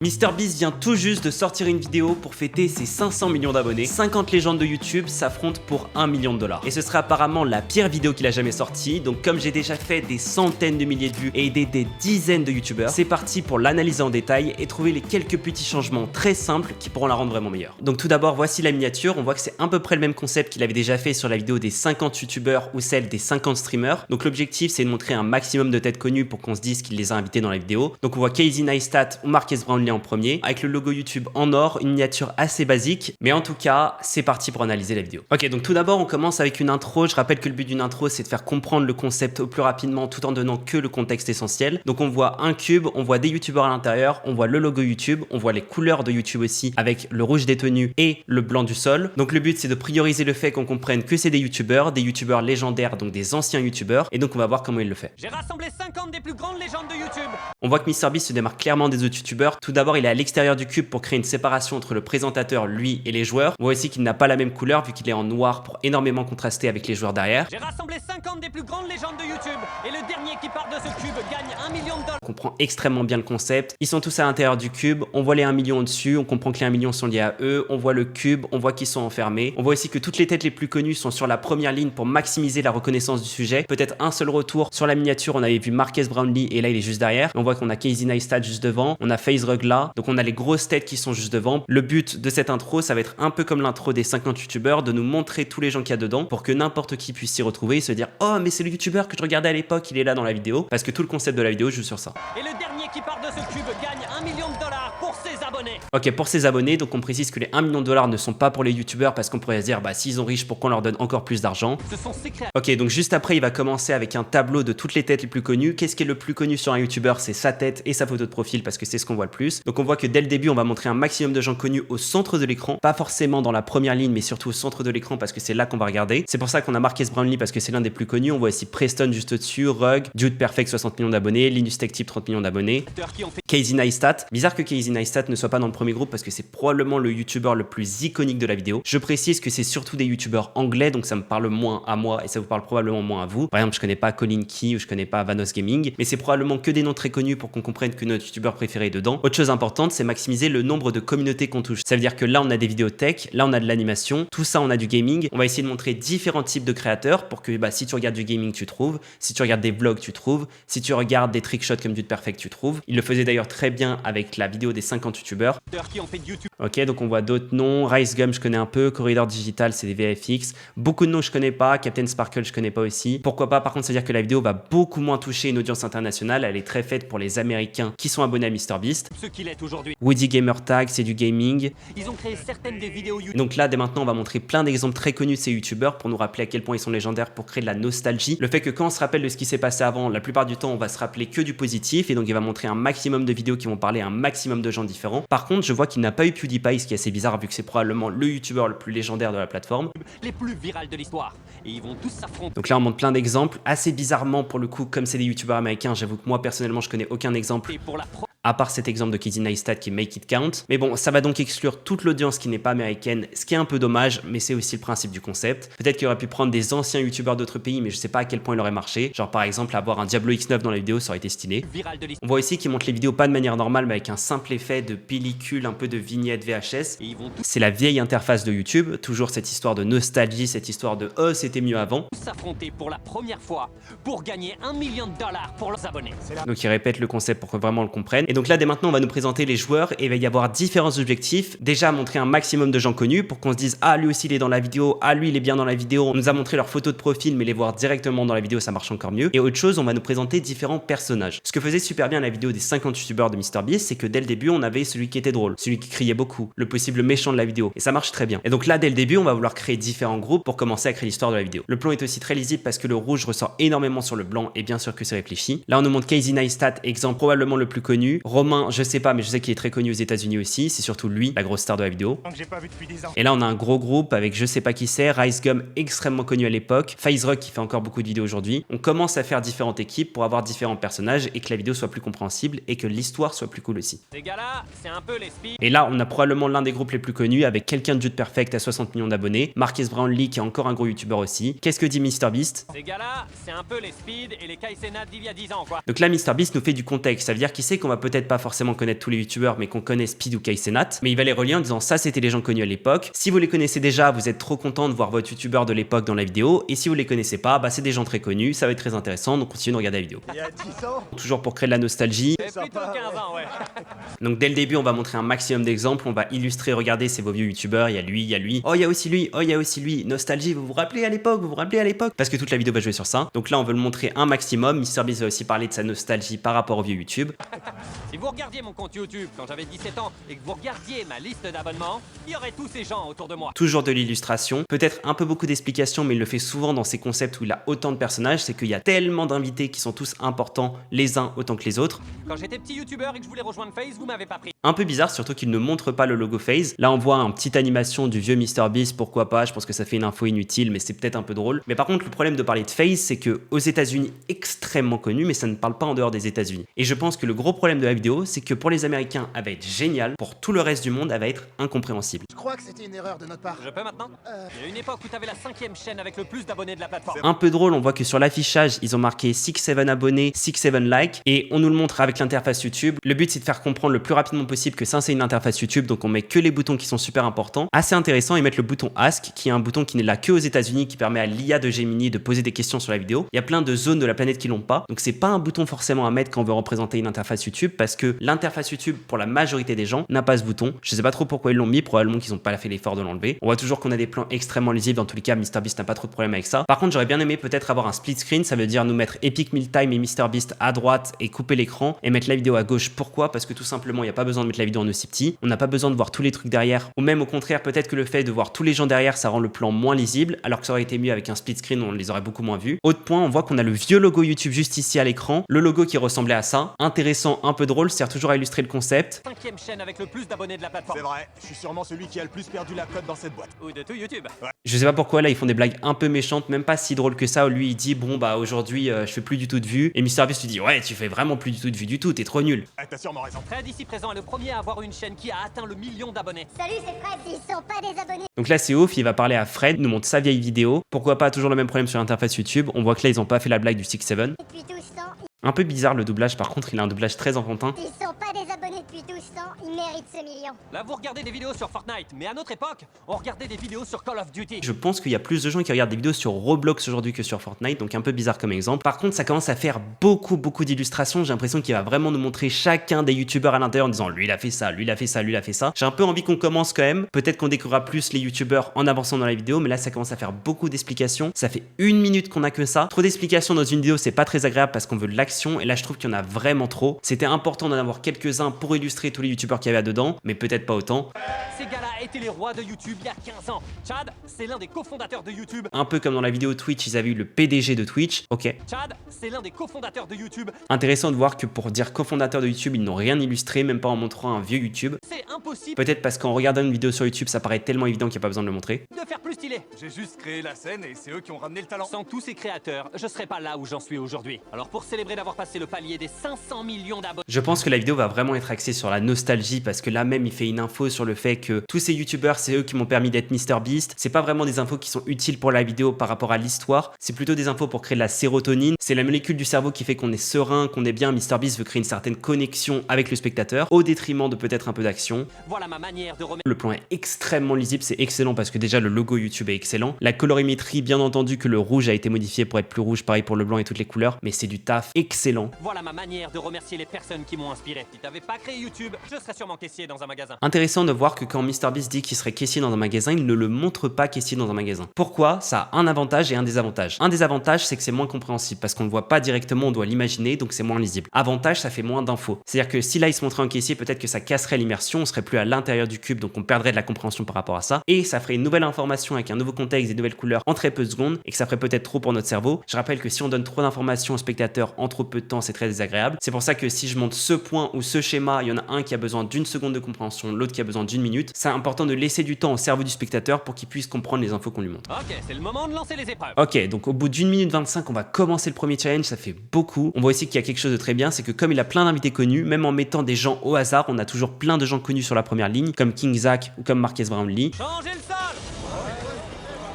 MrBeast vient tout juste de sortir une vidéo pour fêter ses 500 millions d'abonnés. 50 légendes de YouTube s'affrontent pour $1 million. Et ce sera apparemment la pire vidéo qu'il a jamais sortie. Donc comme j'ai déjà fait des centaines de milliers de vues et aidé des dizaines de youtubeurs, c'est parti pour l'analyser en détail et trouver les quelques petits changements très simples qui pourront la rendre vraiment meilleure. Donc tout d'abord, voici la miniature. On voit que c'est à peu près le même concept qu'il avait déjà fait sur la vidéo des 50 youtubeurs ou celle des 50 streamers. Donc l'objectif, c'est de montrer un maximum de têtes connues pour qu'on se dise qu'il les a invités dans la vidéo. Donc on voit Casey Neistat ou Marques Brownlee en premier, avec le logo YouTube en or, une miniature assez basique, mais en tout cas, c'est parti pour analyser la vidéo. Ok, donc tout d'abord, on commence avec une intro. Je rappelle que le but d'une intro, c'est de faire comprendre le concept au plus rapidement tout en donnant que le contexte essentiel. Donc on voit un cube, on voit des youtubeurs à l'intérieur, on voit le logo YouTube, on voit les couleurs de YouTube aussi, avec le rouge des tenues et le blanc du sol. Donc le but, c'est de prioriser le fait qu'on comprenne que c'est des youtubeurs légendaires, donc des anciens youtubeurs, et donc on va voir comment il le fait. J'ai rassemblé 50 des plus grandes légendes de YouTube. On voit que MrBeast se démarque clairement des autres youtubeurs. Tout d'abord, il est à l'extérieur du cube pour créer une séparation entre le présentateur, lui, et les joueurs. On voit aussi qu'il n'a pas la même couleur vu qu'il est en noir pour énormément contraster avec les joueurs derrière. J'ai rassemblé 50 des plus grandes légendes de YouTube et le dernier qui part de ce cube gagne $1 million. On comprend extrêmement bien le concept. Ils sont tous à l'intérieur du cube. On voit les 1 million au-dessus. On comprend que les 1 million sont liés à eux. On voit le cube. On voit qu'ils sont enfermés. On voit aussi que toutes les têtes les plus connues sont sur la première ligne pour maximiser la reconnaissance du sujet. Peut-être un seul retour. Sur la miniature, on avait vu Marques Brownlee et là, il est juste derrière. On voit qu'on a Casey Neistat juste devant. On a FaZe là. Donc, on a les grosses têtes qui sont juste devant. Le but de cette intro, ça va être un peu comme l'intro des 50 youtubeurs, de nous montrer tous les gens qu'il y a dedans pour que n'importe qui puisse s'y retrouver et se dire « Oh, mais c'est le youtubeur que je regardais à l'époque, il est là dans la vidéo. » Parce que tout le concept de la vidéo joue sur ça. Et le dernier qui part de ce cube gagne $1 million pour ses abonnés. Ok, pour ses abonnés, donc on précise que les 1 million ne sont pas pour les youtubeurs parce qu'on pourrait se dire bah s'ils sont riches, pourquoi on leur donne encore plus d'argent? Ce sont ses créateurs. Ok, donc juste après, il va commencer avec un tableau de toutes les têtes les plus connues. Qu'est-ce qui est le plus connu sur un youtubeur? C'est sa tête et sa photo de profil parce que c'est ce qu'on voit le plus. Donc on voit que dès le début, on va montrer un maximum de gens connus au centre de l'écran, pas forcément dans la première ligne, mais surtout au centre de l'écran parce que c'est là qu'on va regarder. C'est pour ça qu'on a Marques Brownlee parce que c'est l'un des plus connus. On voit aussi Preston juste au-dessus, Rug, Dude Perfect 60 millions d'abonnés, Linus Tech Tip 30 millions d'abonnés, Casey Neistat. Bizarre que Casey Neistat ne soit pas dans le premier groupe parce que c'est probablement le youtubeur le plus iconique de la vidéo. Je précise que c'est surtout des youtubeurs anglais, donc ça me parle moins à moi et ça vous parle probablement moins à vous. Par exemple, je connais pas Colin Key ou je connais pas Vanos Gaming, mais c'est probablement que des noms très connus pour qu'on comprenne que notre youtubeur préféré est dedans. Autre chose importante, c'est maximiser le nombre de communautés qu'on touche. Ça veut dire que là, on a des vidéos tech, là, on a de l'animation, tout ça, on a du gaming. On va essayer de montrer différents types de créateurs pour que si tu regardes du gaming, tu trouves. Si tu regardes des vlogs, tu trouves. Si tu regardes des trickshots comme Dude Perfect, tu trouves. Il le faisait d'ailleurs très bien avec la vidéo des 50 youtubeurs. Qui ont fait de YouTube. Ok, donc on voit d'autres noms. RiceGum, je connais un peu. Corridor Digital, c'est des VFX. Beaucoup de noms, je connais pas. Captain Sparkle, je connais pas aussi. Pourquoi pas? Par contre, ça veut dire que la vidéo va beaucoup moins toucher une audience internationale. Elle est très faite pour les Américains qui sont abonnés à MrBeast. Ce qu'il est aujourd'hui. Woody Gamer Tag, c'est du gaming. Ils ont créé certaines des vidéos YouTube. Donc là, dès maintenant, on va montrer plein d'exemples très connus de ces youtubeurs pour nous rappeler à quel point ils sont légendaires, pour créer de la nostalgie. Le fait que quand on se rappelle de ce qui s'est passé avant, la plupart du temps, on va se rappeler que du positif et donc il va montrer un maximum de vidéos qui vont parler à un maximum de gens différents. Par contre, je vois qu'il n'a pas eu PewDiePie, ce qui est assez bizarre vu que c'est probablement le youtubeur le plus légendaire de la plateforme. Les plus virales de l'histoire. Et ils vont tous s'affronter. Donc là, on montre plein d'exemples. Assez bizarrement, pour le coup, comme c'est des youtubeurs américains, j'avoue que moi, personnellement, je connais aucun exemple. Et pour la À part cet exemple de Casey Neistat qui est Make It Count. Mais bon, ça va donc exclure toute l'audience qui n'est pas américaine, ce qui est un peu dommage, mais c'est aussi le principe du concept. Peut-être qu'il aurait pu prendre des anciens youtubeurs d'autres pays, mais je sais pas à quel point il aurait marché. Genre par exemple, avoir un Diablo X9 dans la vidéo, ça aurait été stylé. On voit aussi qu'il montre les vidéos pas de manière normale, mais avec un simple effet de pellicule, un peu de vignette VHS. C'est la vieille interface de YouTube, toujours cette histoire de nostalgie, cette histoire de « Oh, c'était mieux avant ». S'affronter pour la première fois pour gagner $1 million pour leurs abonnés. Donc il répète le concept pour que vraiment on le comprenne. Et donc là, dès maintenant, on va nous présenter les joueurs et il va y avoir différents objectifs. Déjà, montrer un maximum de gens connus pour qu'on se dise « Ah, lui aussi, il est dans la vidéo. Ah, lui, il est bien dans la vidéo. » On nous a montré leurs photos de profil, mais les voir directement dans la vidéo, ça marche encore mieux. Et autre chose, on va nous présenter différents personnages. Ce que faisait super bien la vidéo des 50 youtubeurs de MrBeast, c'est que dès le début, on avait celui qui était drôle, celui qui criait beaucoup, le possible méchant de la vidéo. Et ça marche très bien. Et donc là, dès le début, on va vouloir créer différents groupes pour commencer à créer l'histoire de la vidéo. Le plan est aussi très lisible parce que le rouge ressort énormément sur le blanc et bien sûr que c'est réfléchi. Là, on nous montre Casey Neistat, exemple probablement le plus connu. Romain, je sais pas, mais je sais qu'il est très connu aux États-Unis aussi. C'est surtout lui, la grosse star de la vidéo. Et là, on a un gros groupe avec je sais pas qui c'est, RiceGum extrêmement connu à l'époque, FaZe qui fait encore beaucoup de vidéos aujourd'hui. On commence à faire différentes équipes pour avoir différents personnages et que la vidéo soit plus compréhensible et que l'histoire soit plus cool aussi. Ces gars-là, c'est un peu les spies. Et là, on a probablement l'un des groupes les plus connus avec quelqu'un de Dude Perfect à 60 millions d'abonnés, Marques Brownlee qui est encore un gros youtubeur aussi. Qu'est-ce que dit MrBeast? Ces gars-là, c'est un peu les speed et les Kai Cenat d'il y a 10 ans, quoi. Donc là, MrBeast nous fait du contexte. Ça veut dire qu'il sait qu'on va peut-être peut-être pas forcément connaître tous les youtubeurs, mais qu'on connaît Speed ou Kaizenat, mais il va les relier en disant ça c'était les gens connus à l'époque. Si vous les connaissez déjà, vous êtes trop content de voir votre youtubeur de l'époque dans la vidéo, et si vous les connaissez pas, bah c'est des gens très connus, ça va être très intéressant, donc continuez de regarder la vidéo. Il y a 10 ans. Toujours pour créer de la nostalgie. C'est plutôt 15 ans, ouais. Donc dès le début, on va montrer un maximum d'exemples, on va illustrer, regardez, c'est vos vieux youtubeurs, il y a lui, il y a lui, oh il y a aussi lui, oh il y a aussi lui, nostalgie, vous vous rappelez à l'époque, vous vous rappelez à l'époque, parce que toute la vidéo va jouer sur ça. Donc là, on veut le montrer un maximum. MrBeast va aussi parler de sa nostalgie par rapport au vieux YouTube. Si vous regardiez mon compte YouTube quand j'avais 17 ans et que vous regardiez ma liste d'abonnements, il y aurait tous ces gens autour de moi. Toujours de l'illustration, peut-être un peu beaucoup d'explications, mais il le fait souvent dans ses concepts où il a autant de personnages, c'est qu'il y a tellement d'invités qui sont tous importants les uns autant que les autres. Quand j'étais petit youtubeur et que je voulais rejoindre FaZe, vous m'avez pas pris. Un peu bizarre, surtout qu'il ne montre pas le logo FaZe. Là, on voit une petite animation du vieux MrBeast, pourquoi pas, je pense que ça fait une info inutile, mais c'est peut-être un peu drôle. Mais par contre, le problème de parler de FaZe, c'est que aux États-Unis, extrêmement connu, mais ça ne parle pas en dehors des États-Unis. Et je pense que le gros problème de la vidéo, c'est que pour les Américains, elle va être géniale, pour tout le reste du monde, elle va être incompréhensible. Je crois que c'était une erreur de notre part. Je peux maintenant Il y a une époque où t'avais la 5e chaîne avec le plus d'abonnés de la plateforme. Un peu drôle, on voit que sur l'affichage, ils ont marqué 6-7 abonnés, 6-7 likes, et on nous le montre avec l'interface YouTube. Le but, c'est de faire comprendre le plus rapidement possible que ça, c'est une interface YouTube, donc on met que les boutons qui sont super importants. Assez intéressant, ils mettent le bouton Ask, qui est un bouton qui n'est là que aux États-Unis, qui permet à l'IA de Gemini de poser des questions sur la vidéo. Il y a plein de zones de la planète qui l'ont pas, donc c'est pas un bouton forcément à mettre quand on veut représenter une interface YouTube, parce que l'interface YouTube, pour la majorité des gens, n'a pas ce bouton. Je sais pas trop pourquoi ils l'ont mis, probablement qu'ils ont pas fait l'effort de l'enlever. On voit toujours qu'on a des plans extrêmement lisibles, dans tous les cas, MrBeast n'a pas trop de problème avec ça. Par contre, j'aurais bien aimé peut-être avoir un split screen, ça veut dire nous mettre Epic Meal Time et MrBeast à droite et couper l'écran et mettre la vidéo à gauche. Pourquoi? Parce que tout simplement, il n'y a pas besoin de mettre la vidéo en aussi petit, on n'a pas besoin de voir tous les trucs derrière, ou même au contraire, peut-être que le fait de voir tous les gens derrière, ça rend le plan moins lisible, alors que ça aurait été mieux avec un split screen, on les aurait beaucoup moins vus. Autre point, on voit qu'on a le vieux logo YouTube juste ici à l'écran, le logo qui ressemblait à ça. Intéressant, un peu drôle, sert toujours à illustrer le concept. 5e chaîne avec le plus d'abonnés de la plateforme. C'est vrai, je suis sûrement celui qui a le plus perdu la cote dans cette boîte. Ou de tout YouTube. Je sais pas pourquoi là ils font des blagues un peu méchantes, même pas si drôles que ça, où lui il dit bon bah aujourd'hui je fais plus du tout de vues, et MrBeast lui dit ouais tu fais vraiment plus du tout de vues du tout, t'es trop nul. T'as sûrement raison. Fred ici présent est le premier à avoir une chaîne qui a atteint le 1 million d'abonnés. Salut, c'est Fred, ils sont pas des abonnés. Donc là c'est ouf, il va parler à Fred, nous montre sa vieille vidéo. Pourquoi pas toujours le même problème sur l'interface YouTube, on voit que là ils ont pas fait la blague du 6-7. Depuis 12 ans, Un peu bizarre le doublage, par contre il a un doublage très enfantin. ils sont pas des abonnés depuis 12 ans, ils méritent ce million. Là vous regardez des vidéos sur Fortnite, mais à notre époque, on regardait des vidéos sur Call of Duty. Je pense qu'il y a plus de gens qui regardent des vidéos sur Roblox aujourd'hui que sur Fortnite, donc un peu bizarre comme exemple. Par contre, ça commence à faire beaucoup d'illustrations. J'ai l'impression qu'il va vraiment nous montrer chacun des youtubeurs à l'intérieur en disant lui il a fait ça, lui il a fait ça, lui il a fait ça. J'ai un peu envie qu'on commence quand même. Peut-être qu'on découvrira plus les youtubeurs en avançant dans la vidéo, mais là ça commence à faire beaucoup d'explications. Ça fait 1 minute qu'on a que ça. Trop d'explications dans une vidéo, c'est pas très agréable parce qu'on veut de l'action, et là je trouve qu'il y en a vraiment trop. C'était important d'en avoir quelques-uns pour illustrer tous les youtubeurs qu'il y avait dedans, mais peut-être pas autant. Ces gars-là étaient les rois de YouTube il y a 15 ans. Chad, c'est l'un des cofondateurs de YouTube. Un peu comme dans la vidéo Twitch, ils avaient eu le PDG de Twitch. Ok. Chad, c'est l'un des cofondateurs de YouTube. Intéressant de voir que pour dire cofondateur de YouTube, ils n'ont rien illustré, même pas en montrant un vieux YouTube. C'est impossible Peut-être parce qu'en regardant une vidéo sur YouTube, ça paraît tellement évident qu'il n'y a pas besoin de le montrer. de faire plus stylé. J'ai juste créé la scène et c'est eux qui ont ramené le talent. Sans tous ces créateurs, je serais pas là où j'en suis aujourd'hui. Alors pour célébrer d'avoir passé le palier des 500 millions d'abonnés, Je pense que la vidéo va vraiment être axée sur la nostalgie, parce que là même il fait une info sur le fait que tous ces youtubeurs, c'est eux qui m'ont permis d'être MrBeast. C'est pas vraiment des infos qui sont utiles pour la vidéo par rapport à l'histoire, c'est plutôt des infos pour créer de la sérotonine. C'est la molécule du cerveau qui fait qu'on est serein, qu'on est bien. MrBeast veut créer une certaine connexion avec le spectateur, au détriment de peut-être un peu d'action. voilà ma manière de remettre. Le plan est extrêmement lisible, c'est excellent parce que déjà le logo YouTube est excellent. La colorimétrie, bien entendu que le rouge a été modifié pour être plus rouge, pareil pour le blanc et toutes les couleurs, mais c'est du taf excellent. Voilà ma manière de remercier les personnes qui m'ont inspiré. Si t'avais pas créé YouTube, je serais sûrement caissier dans un magasin. Intéressant de voir que quand MrBeast dit qu'il serait caissier dans un magasin, il ne le montre pas caissier dans un magasin. Pourquoi? Ça a un avantage et un désavantage. Un désavantage, c'est que c'est moins compréhensible parce qu'on ne voit pas directement, on doit l'imaginer, donc c'est moins lisible. Avantage, ça fait moins d'infos. C'est-à-dire que si là il se montrait en caissier, peut-être que ça casserait l'immersion, on serait plus à l'intérieur du cube, donc on perdrait de la compréhension par rapport à ça, et ça ferait une nouvelle information avec un nouveau contexte, des nouvelles couleurs en très peu de secondes, et que ça ferait peut-être trop pour notre cerveau. Je rappelle que si on donne trop d'informations aux spectateurs en trop peu de temps, c'est très désagréable. C'est pour ça que si je montre ce point ou ce schéma, il y en a un qui a besoin d'1 seconde de compréhension, l'autre qui a besoin d'1 minute. C'est important de laisser du temps au cerveau du spectateur pour qu'il puisse comprendre les infos qu'on lui montre. Ok, c'est le moment de lancer les épreuves. Ok, donc au bout d'1 minute 25, on va commencer le premier challenge, ça fait beaucoup. On voit aussi qu'il y a quelque chose de très bien, c'est que comme il a plein d'invités connus, même en mettant des gens au hasard, on a toujours plein de gens connus sur la première ligne, comme King Zach ou comme Marques Brownlee. Changez le sol.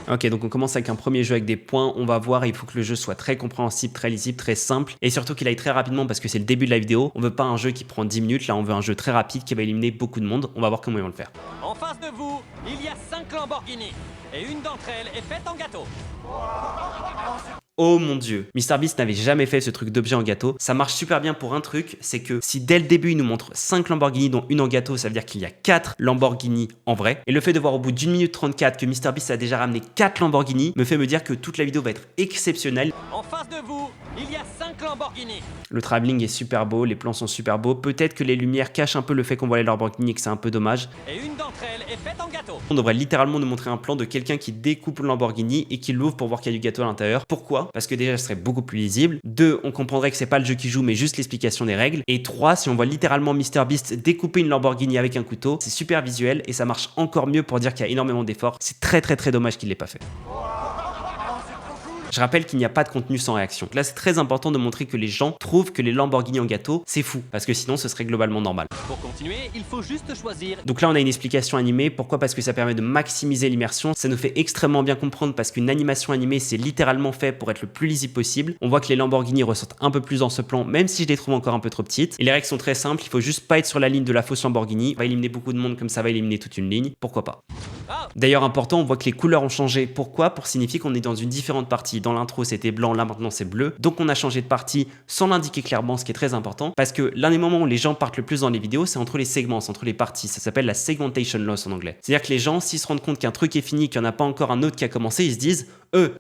Ok, donc on commence avec un premier jeu avec des points. On va voir, il faut que le jeu soit très compréhensible, très lisible, très simple. Et surtout qu'il aille très rapidement parce que c'est le début de la vidéo. On veut pas un jeu qui prend 10 minutes. Là, on veut un jeu très rapide qui va éliminer beaucoup de monde. On va voir comment ils vont le faire. En face de vous, il y a 5 Lamborghini. Et une d'entre elles est faite en gâteau. Oh mon dieu, MrBeast n'avait jamais fait ce truc d'objet en gâteau. Ça marche super bien pour un truc, c'est que si dès le début il nous montre 5 Lamborghini dont une en gâteau, ça veut dire qu'il y a 4 Lamborghini en vrai. Et le fait de voir au bout d'1 minute 34 que MrBeast a déjà ramené 4 Lamborghini me fait me dire que toute la vidéo va être exceptionnelle. En face de vous, il y a 5 Lamborghini. Le travelling est super beau, les plans sont super beaux. Peut-être que les lumières cachent un peu le fait qu'on voit les Lamborghini et que c'est un peu dommage. Et une d'entre elles est faite en gâteau. On devrait littéralement nous montrer un plan de quelqu'un qui découpe le Lamborghini et qui l'ouvre pour voir qu'il y a du gâteau à l'intérieur. Pourquoi? Parce que déjà ce serait beaucoup plus lisible. 2, on comprendrait que c'est pas le jeu qui joue mais juste l'explication des règles. Et 3, si on voit littéralement MrBeast découper une Lamborghini avec un couteau, c'est super visuel et ça marche encore mieux pour dire qu'il y a énormément d'efforts. C'est très dommage qu'il l'ait pas fait. Je rappelle qu'il n'y a pas de contenu sans réaction. Là, c'est très important de montrer que les gens trouvent que les Lamborghini en gâteau, c'est fou, parce que sinon, ce serait globalement normal. Pour continuer, il faut juste choisir. Donc là, on a une explication animée. Pourquoi? Parce que ça permet de maximiser l'immersion. Ça nous fait extrêmement bien comprendre parce qu'une animation animée, c'est littéralement fait pour être le plus lisible possible. On voit que les Lamborghini ressortent un peu plus dans ce plan, même si je les trouve encore un peu trop petites. Et les règles sont très simples. Il faut juste pas être sur la ligne de la fausse Lamborghini. On va éliminer beaucoup de monde comme ça va éliminer toute une ligne. Pourquoi pas? D'ailleurs, important, on voit que les couleurs ont changé. Pourquoi? Pour signifier qu'on est dans une différente partie. Dans l'intro, c'était blanc, là maintenant c'est bleu. Donc on a changé de partie sans l'indiquer clairement, ce qui est très important. Parce que l'un des moments où les gens partent le plus dans les vidéos, c'est entre les segments, c'est entre les parties. Ça s'appelle la segmentation loss en anglais. C'est-à-dire que les gens, s'ils se rendent compte qu'un truc est fini, qu'il n'y en a pas encore un autre qui a commencé, ils se disent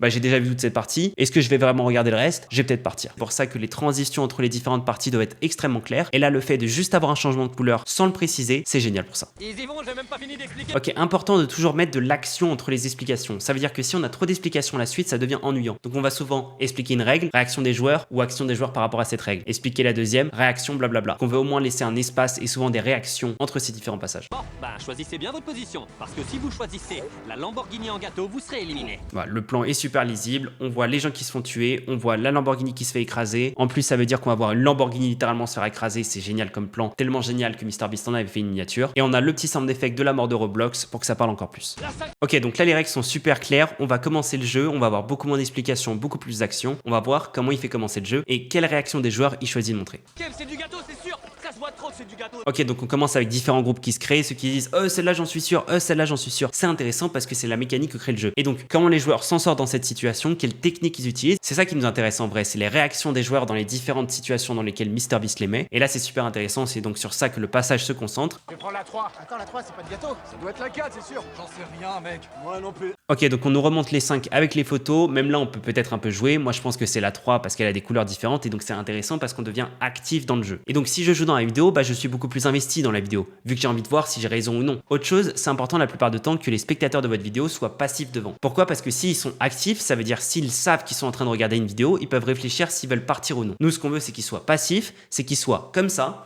j'ai déjà vu toute cette partie. Est-ce que je vais vraiment regarder le reste? Je vais peut-être partir. C'est pour ça que les transitions entre les différentes parties doivent être extrêmement claires. Et là, le fait de juste avoir un changement de couleur sans le préciser, c'est génial pour ça. Ils y vont, j'ai même pas fini d'expliquer. Ok, important de toujours mettre de l'action entre les explications. Ça veut dire que si on a trop d'explications à la suite, ça devient ennuyant. Donc on va souvent expliquer une règle, réaction des joueurs ou action des joueurs par rapport à cette règle. Expliquer la deuxième, réaction, blablabla. On veut au moins laisser un espace et souvent des réactions entre ces différents passages. Bon, choisissez bien votre position. Parce que si vous choisissez la Lamborghini en gâteau, vous serez éliminé. Voilà, le plan est super lisible. On voit les gens qui se font tuer, on voit la Lamborghini qui se fait écraser. En plus, ça veut dire qu'on va voir une Lamborghini littéralement se faire écraser. C'est génial comme plan, tellement génial que MrBeast en avait fait une miniature. Et on a le petit sound effect de la mort de Roblox pour que ça parle encore plus. Ok, donc là les règles sont super claires. On va commencer le jeu, on va avoir beaucoup moins d'explications, beaucoup plus d'actions. On va voir comment il fait commencer le jeu et quelle réaction des joueurs il choisit de montrer. C'est du gâteau, c'est sûr. Ça se voit trop que c'est du gâteau. Ok, donc on commence avec différents groupes qui se créent, ceux qui disent celle-là j'en suis sûr, celle-là j'en suis sûr. C'est intéressant parce que c'est la mécanique que crée le jeu. Et donc comment les joueurs s'en sortent dans cette situation, quelles techniques ils utilisent, c'est ça qui nous intéresse en vrai, c'est les réactions des joueurs dans les différentes situations dans lesquelles MrBeast les met. Et là c'est super intéressant, c'est donc sur ça que le passage se concentre. Je vais prendre la 3. Attends, la 3, c'est pas de gâteau. Ça doit être la 4, c'est sûr. J'en sais rien, mec. Moi non plus. Ok, donc on nous remonte les 5 avec les photos. Même là, on peut peut-être un peu jouer. Moi, je pense que c'est la 3 parce qu'elle a des couleurs différentes et donc c'est intéressant parce qu'on devient actif dans le jeu. Et donc, si je joue dans la vidéo, je suis beaucoup plus investi dans la vidéo, vu que j'ai envie de voir si j'ai raison ou non. Autre chose, c'est important la plupart du temps que les spectateurs de votre vidéo soient passifs devant. Pourquoi? Parce que s'ils sont actifs, ça veut dire s'ils savent qu'ils sont en train de regarder une vidéo, ils peuvent réfléchir s'ils veulent partir ou non. Nous, ce qu'on veut, c'est qu'ils soient passifs, c'est qu'ils soient comme ça.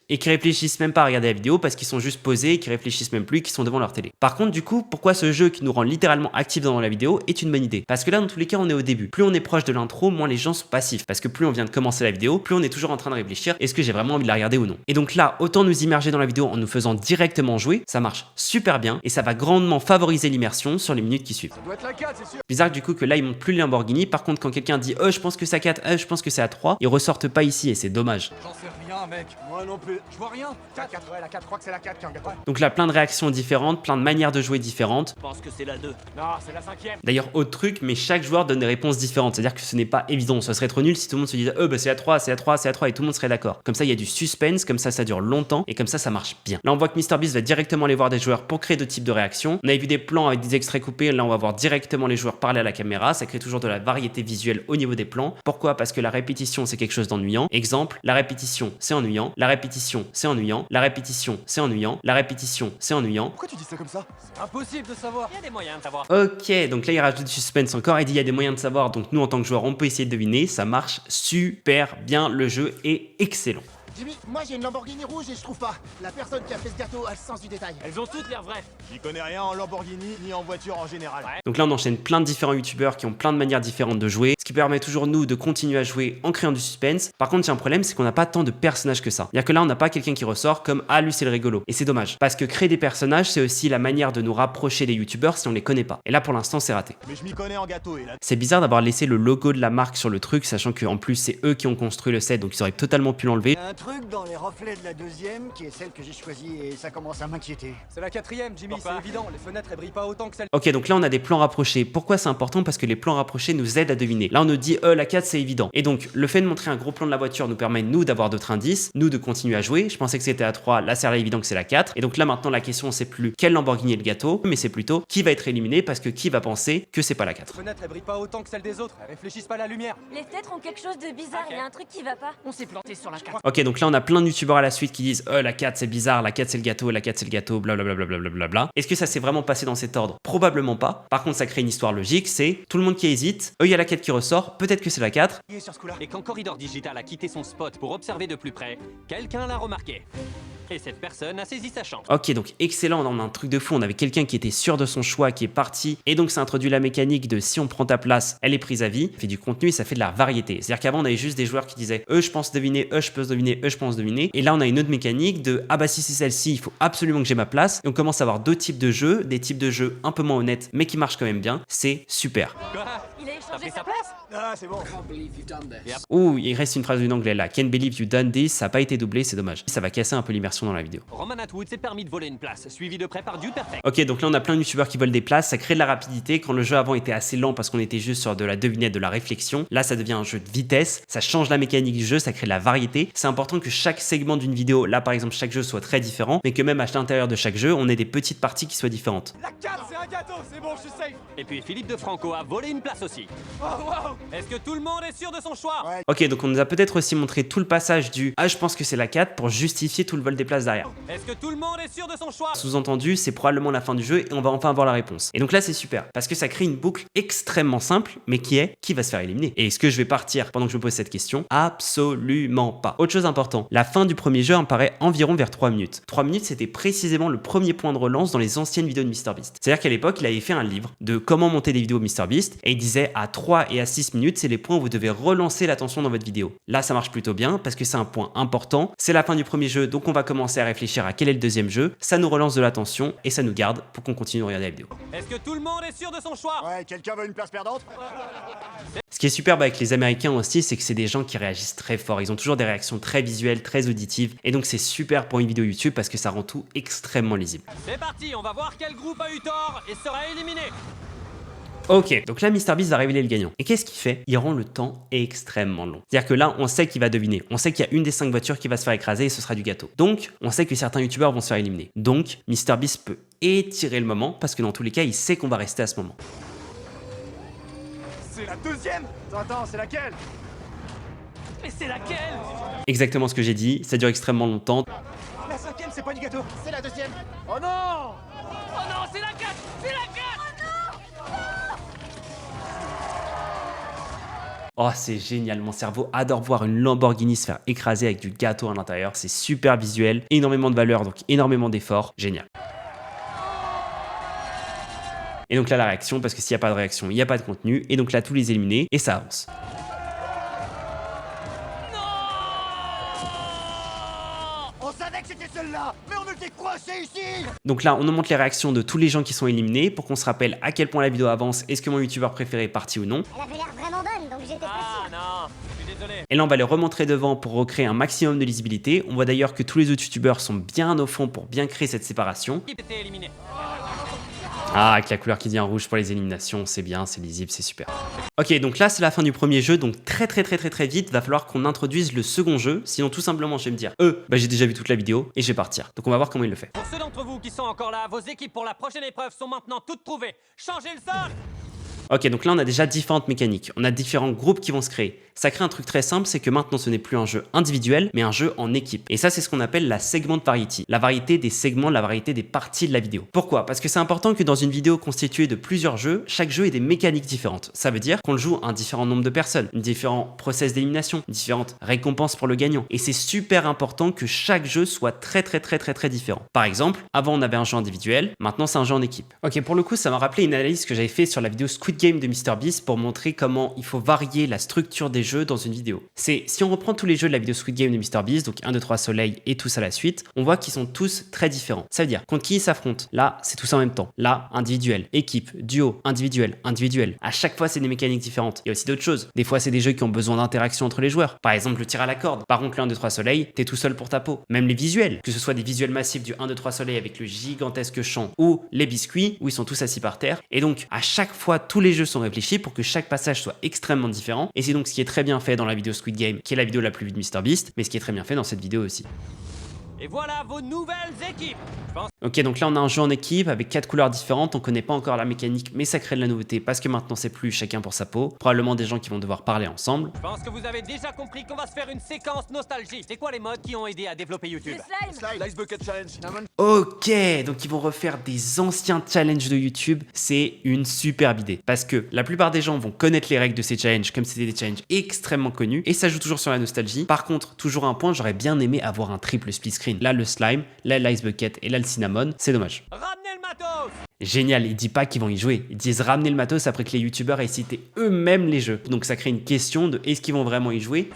Et qui réfléchissent même pas à regarder la vidéo parce qu'ils sont juste posés et qui réfléchissent même plus, qui sont devant leur télé. Par contre, du coup, pourquoi ce jeu qui nous rend littéralement actifs dans la vidéo est une bonne idée? Parce que là, dans tous les cas, on est au début. Plus on est proche de l'intro, moins les gens sont passifs. Parce que plus on vient de commencer la vidéo, plus on est toujours en train de réfléchir, est-ce que j'ai vraiment envie de la regarder ou non? Et donc là, autant nous immerger dans la vidéo en nous faisant directement jouer, ça marche super bien et ça va grandement favoriser l'immersion sur les minutes qui suivent. Ça doit être la 4, c'est sûr. Bizarre du coup que là, ils montent plus les Lamborghini. Par contre, quand quelqu'un dit je pense que c'est à 4, je pense que c'est à 3, ils ressortent pas ici et c'est dommage. J'en sais rien, mec. Moi non plus. Je vois rien. La 4, ouais, la 4, je crois que c'est la 4 qui est un gâteau. Donc là, plein de réactions différentes, plein de manières de jouer différentes. Je pense que c'est la 2. Non, c'est la 5e. D'ailleurs, autre truc, mais chaque joueur donne des réponses différentes. C'est-à-dire que ce n'est pas évident. Ça serait trop nul si tout le monde se disait c'est la 3, c'est la 3, c'est la 3 et tout le monde serait d'accord. Comme ça, il y a du suspense, comme ça dure longtemps et comme ça marche bien. Là, on voit que MrBeast va directement aller voir des joueurs pour créer deux types de réactions. On avait vu des plans avec des extraits coupés. Là, on va voir directement les joueurs parler à la caméra. Ça crée toujours de la variété visuelle au niveau des plans. Pourquoi? Parce que la répétition, c'est quelque chose d'ennuyant. Exemple, la répétition, c'est ennuyant. La répétition, c'est ennuyant. La répétition, c'est ennuyant. La répétition, c'est ennuyant. Pourquoi tu dis ça comme ça? C'est impossible de savoir. Il y a des moyens de savoir. Ok, donc là il rajoute du suspense encore, il dit il y a des moyens de savoir, donc nous en tant que joueurs on peut essayer de deviner, ça marche super bien, le jeu est excellent. Jimmy, moi j'ai une Lamborghini rouge et je trouve pas. La personne qui a fait ce gâteau a le sens du détail. Elles ont toutes l'air vraies. J'y connais rien en Lamborghini ni en voiture en général. Donc là on enchaîne plein de différents youtubeurs qui ont plein de manières différentes de jouer, ce qui permet toujours nous de continuer à jouer en créant du suspense. Par contre, il y a un problème, c'est qu'on n'a pas tant de personnages que ça. C'est-à-dire que là, on n'a pas quelqu'un qui ressort comme ah lui c'est le rigolo. Et c'est dommage parce que créer des personnages, c'est aussi la manière de nous rapprocher des youtubeurs si on les connaît pas. Et là, pour l'instant, c'est raté. Mais je m'y connais en gâteau et là. C'est bizarre d'avoir laissé le logo de la marque sur le truc, sachant qu'en plus c'est eux qui ont construit le set, donc ils auraient totalement pu l'enlever. Il y a un truc dans les reflets de la deuxième qui est celle que j'ai choisie et ça commence à m'inquiéter. C'est la quatrième, Jimmy, c'est évident. Les fenêtres elles brillent pas autant que celle. Ok, donc là on a des plans rapprochés. Pourquoi c'est important? Parce que les plans rapprochés nous aident à deviner. Là on nous dit la 4 c'est évident. Et donc le fait de montrer un gros plan de la voiture nous permet nous d'avoir d'autres indices, nous de continuer à jouer. Je pensais que c'était la 3, là c'est évident que c'est la 4. Et donc là maintenant la question c'est plus quel Lamborghini est le gâteau, mais c'est plutôt qui va être éliminé parce que qui va penser que c'est pas la 4. Les fenêtres elles brillent pas autant que celles des autres. Elles réfléchissent pas à la lumière. Les fenêtres ont quelque chose de bizarre, il y a un truc qui va pas. On s'est planté sur la carte. Ok, donc là on a plein de youtubeurs à la suite qui disent la 4 c'est bizarre, la 4 c'est le gâteau, la 4 c'est le gâteau, blablabla. Est-ce que ça s'est vraiment passé dans cet ordre? Probablement pas. Par contre ça crée une histoire logique, c'est tout le monde qui hésite, il y a la 4 qui ressort, peut-être que c'est la 4. Il est sur ce coup-là. Et quand Corridor Digital a quitté son spot pour observer de plus près, quelqu'un l'a remarqué. Et cette personne a saisi sa chance. Ok, donc excellent, on a un truc de fou, on avait quelqu'un qui était sûr de son choix, qui est parti, et donc ça introduit la mécanique de si on prend ta place, elle est prise à vie, ça fait du contenu et ça fait de la variété. C'est-à-dire qu'avant on avait juste des joueurs qui disaient je pense deviner, je peux deviner, je pense deviner, et là on a une autre mécanique de ah bah si c'est celle-ci, il faut absolument que j'ai ma place, et on commence à avoir deux types de jeux, des types de jeux un peu moins honnêtes, mais qui marchent quand même bien, c'est super. Quoi? Il a T'as échangé pris sa sa place. place? Ah, c'est bon. Ouh, il reste une phrase en anglais là, Can't believe you done this, ça n'a pas été doublé, c'est dommage. Ça va casser un peu l'immersion dans la vidéo. Roman Atwood s'est permis de voler une place, suivi de près par Dude Perfect. Ok, donc là on a plein de youtubeurs qui volent des places, ça crée de la rapidité. Quand le jeu avant était assez lent parce qu'on était juste sur de la devinette, de la réflexion, là ça devient un jeu de vitesse, ça change la mécanique du jeu, ça crée de la variété. C'est important que chaque segment d'une vidéo, là par exemple chaque jeu soit très différent, mais que même à l'intérieur de chaque jeu, on ait des petites parties qui soient différentes. La 4 c'est un gâteau, c'est bon, je suis safe. Et puis Philippe de Franco a volé une place aussi. Oh wow. Est-ce que tout le monde est sûr de son choix? Ouais. Ok, donc on nous a peut-être aussi montré tout le passage du je pense que c'est la 4 pour justifier tout le vol des places derrière. Est-ce que tout le monde est sûr de son choix? Sous-entendu, c'est probablement la fin du jeu et on va enfin avoir la réponse. Et donc là, c'est super parce que ça crée une boucle extrêmement simple, mais qui va se faire éliminer? Et est-ce que je vais partir pendant que je me pose cette question? Absolument pas. Autre chose important, la fin du premier jeu apparaît environ vers 3 minutes. 3 minutes, c'était précisément le premier point de relance dans les anciennes vidéos de MrBeast. C'est-à-dire qu'à l'époque, il avait fait un livre de comment monter des vidéos MrBeast et il disait à 3 et à 6 minutes, c'est les points où vous devez relancer l'attention dans votre vidéo. Là, ça marche plutôt bien parce que c'est un point important. C'est la fin du premier jeu, donc on va commencer à réfléchir à quel est le deuxième jeu. Ça nous relance de l'attention et ça nous garde pour qu'on continue de regarder la vidéo. Est-ce que tout le monde est sûr de son choix? Ouais, quelqu'un veut une place perdante? Ce qui est superbe avec les Américains aussi, c'est que c'est des gens qui réagissent très fort. Ils ont toujours des réactions très visuelles, très auditives. Et donc c'est super pour une vidéo YouTube parce que ça rend tout extrêmement lisible. C'est parti, on va voir quel groupe a eu tort et sera éliminé. Ok, donc là MrBeast va révéler le gagnant. Et qu'est-ce qu'il fait? Il rend le temps extrêmement long. C'est-à-dire que là, on sait qu'il va deviner. On sait qu'il y a une des 5 voitures qui va se faire écraser et ce sera du gâteau. Donc, on sait que certains youtubeurs vont se faire éliminer. Donc, MrBeast peut étirer le moment parce que dans tous les cas, il sait qu'on va rester à ce moment. C'est la deuxième. Attends, c'est laquelle? Mais c'est laquelle? Exactement ce que j'ai dit, ça dure extrêmement longtemps. La cinquième, c'est pas du gâteau. C'est la deuxième. Oh non. Oh non, c'est la 4! C'est la 4! Oh, c'est génial, mon cerveau adore voir une Lamborghini se faire écraser avec du gâteau à l'intérieur. C'est super visuel, énormément de valeur, donc énormément d'efforts, génial. Et donc là, la réaction, parce que s'il n'y a pas de réaction, il n'y a pas de contenu. Et donc là, tous les éliminés, et ça avance. On savait que c'était celle-là, mais on était coincés ici. Donc là, on nous montre les réactions de tous les gens qui sont éliminés pour qu'on se rappelle à quel point la vidéo avance, est-ce que mon youtubeur préféré est parti ou non. Elle avait l'air vraiment bonne, donc j'étais pas Ah sûr. non, je suis désolé. Et là, on va les remontrer devant pour recréer un maximum de lisibilité. On voit d'ailleurs que tous les autres youtubeurs sont bien au fond pour bien créer cette séparation. Qui était éliminé? Ah, avec la couleur qui devient rouge pour les éliminations, c'est bien, c'est lisible, c'est super. Ok, donc là, c'est la fin du premier jeu, donc très vite, va falloir qu'on introduise le second jeu, sinon tout simplement, je vais me dire, bah j'ai déjà vu toute la vidéo et je vais partir. Donc on va voir comment il le fait. Pour ceux d'entre vous qui sont encore là, vos équipes pour la prochaine épreuve sont maintenant toutes trouvées. Changez le sol! Ok, donc là, on a déjà différentes mécaniques, on a différents groupes qui vont se créer. Ça crée un truc très simple, c'est que maintenant ce n'est plus un jeu individuel, mais un jeu en équipe. Et ça, c'est ce qu'on appelle la segment variety, la variété des segments, la variété des parties de la vidéo. Pourquoi? Parce que c'est important que dans une vidéo constituée de plusieurs jeux, chaque jeu ait des mécaniques différentes. Ça veut dire qu'on le joue à un différent nombre de personnes, différents process d'élimination, différentes récompenses pour le gagnant. Et c'est super important que chaque jeu soit très différent. Par exemple, avant on avait un jeu individuel, maintenant c'est un jeu en équipe. Ok, pour le coup, ça m'a rappelé une analyse que j'avais fait sur la vidéo Squid Game de MrBeast pour montrer comment il faut varier la structure des jeux dans une vidéo. C'est, si on reprend tous les jeux de la vidéo Squid Game de MrBeast, donc 1, 2, 3 Soleil et tous à la suite, on voit qu'ils sont tous très différents. Ça veut dire contre qui ils s'affrontent. Là, c'est tous en même temps. Là, individuel, équipe, duo, individuel, individuel. À chaque fois, c'est des mécaniques différentes. Il y a aussi d'autres choses. Des fois, c'est des jeux qui ont besoin d'interaction entre les joueurs. Par exemple, le tir à la corde. Par contre, le 1, 2, 3 Soleil, t'es tout seul pour ta peau. Même les visuels, que ce soit des visuels massifs du 1, 2, 3 Soleil avec le gigantesque champ ou les biscuits où ils sont tous assis par terre. Et donc, à chaque fois, tous les jeux sont réfléchis pour que chaque passage soit extrêmement différent. Et c'est donc ce qui est très bien fait dans la vidéo Squid Game, qui est la vidéo la plus vue de MrBeast, mais ce qui est très bien fait dans cette vidéo aussi. Et voilà vos nouvelles équipes. Je pense Ok, donc là on a un jeu en équipe avec 4 couleurs différentes, on connaît pas encore la mécanique, mais ça crée de la nouveauté parce que maintenant c'est plus chacun pour sa peau, probablement des gens qui vont devoir parler ensemble. que vous avez déjà compris qu'on va se faire une séquence nostalgie. C'est quoi les modes qui ont aidé à développer YouTube? Le slime. L'ice bucket challenge, cinnamon. Ok, donc ils vont refaire des anciens challenges de YouTube, c'est une superbe idée, parce que la plupart des gens vont connaître les règles de ces challenges, comme c'était des challenges extrêmement connus, et ça joue toujours sur la nostalgie. Par contre, toujours un point, j'aurais bien aimé avoir un triple split screen. Là le slime, là l'ice bucket et là le cinnamon, c'est dommage. Ramenez le matos. Génial, ils disent pas qu'ils vont y jouer, ils disent ramener le matos après que les youtubeurs aient cité eux-mêmes les jeux. Donc ça crée une question de est-ce qu'ils vont vraiment y jouer?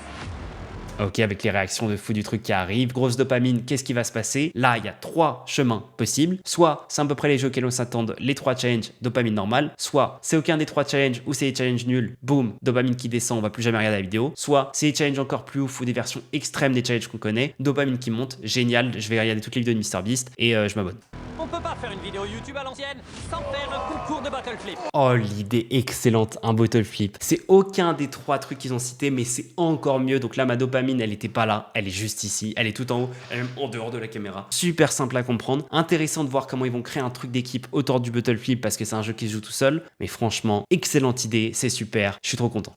Ok, avec les réactions de fou du truc qui arrivent, grosse dopamine, qu'est-ce qui va se passer? Là, il y a 3 chemins possibles. Soit c'est à peu près les jeux auxquels on s'attend, les 3 challenges, dopamine normale. Soit c'est aucun des 3 challenges ou c'est des challenges nuls, boum, dopamine qui descend, on va plus jamais regarder la vidéo. Soit c'est des challenges encore plus ouf ou des versions extrêmes des challenges qu'on connaît, dopamine qui monte, génial, je vais regarder toutes les vidéos de MrBeast et je m'abonne. On peut pas faire une vidéo YouTube à l'ancienne sans faire un concours de bottle flip. Oh, l'idée excellente, un bottle flip. C'est aucun des 3 trucs qu'ils ont cités, mais c'est encore mieux. Donc là, ma dopamine, elle était pas là, elle est juste ici, elle est tout en haut, elle est même en dehors de la caméra. Super simple à comprendre, intéressant de voir comment ils vont créer un truc d'équipe autour du bottle flip parce que c'est un jeu qui se joue tout seul. Mais franchement, excellente idée, c'est super, je suis trop content.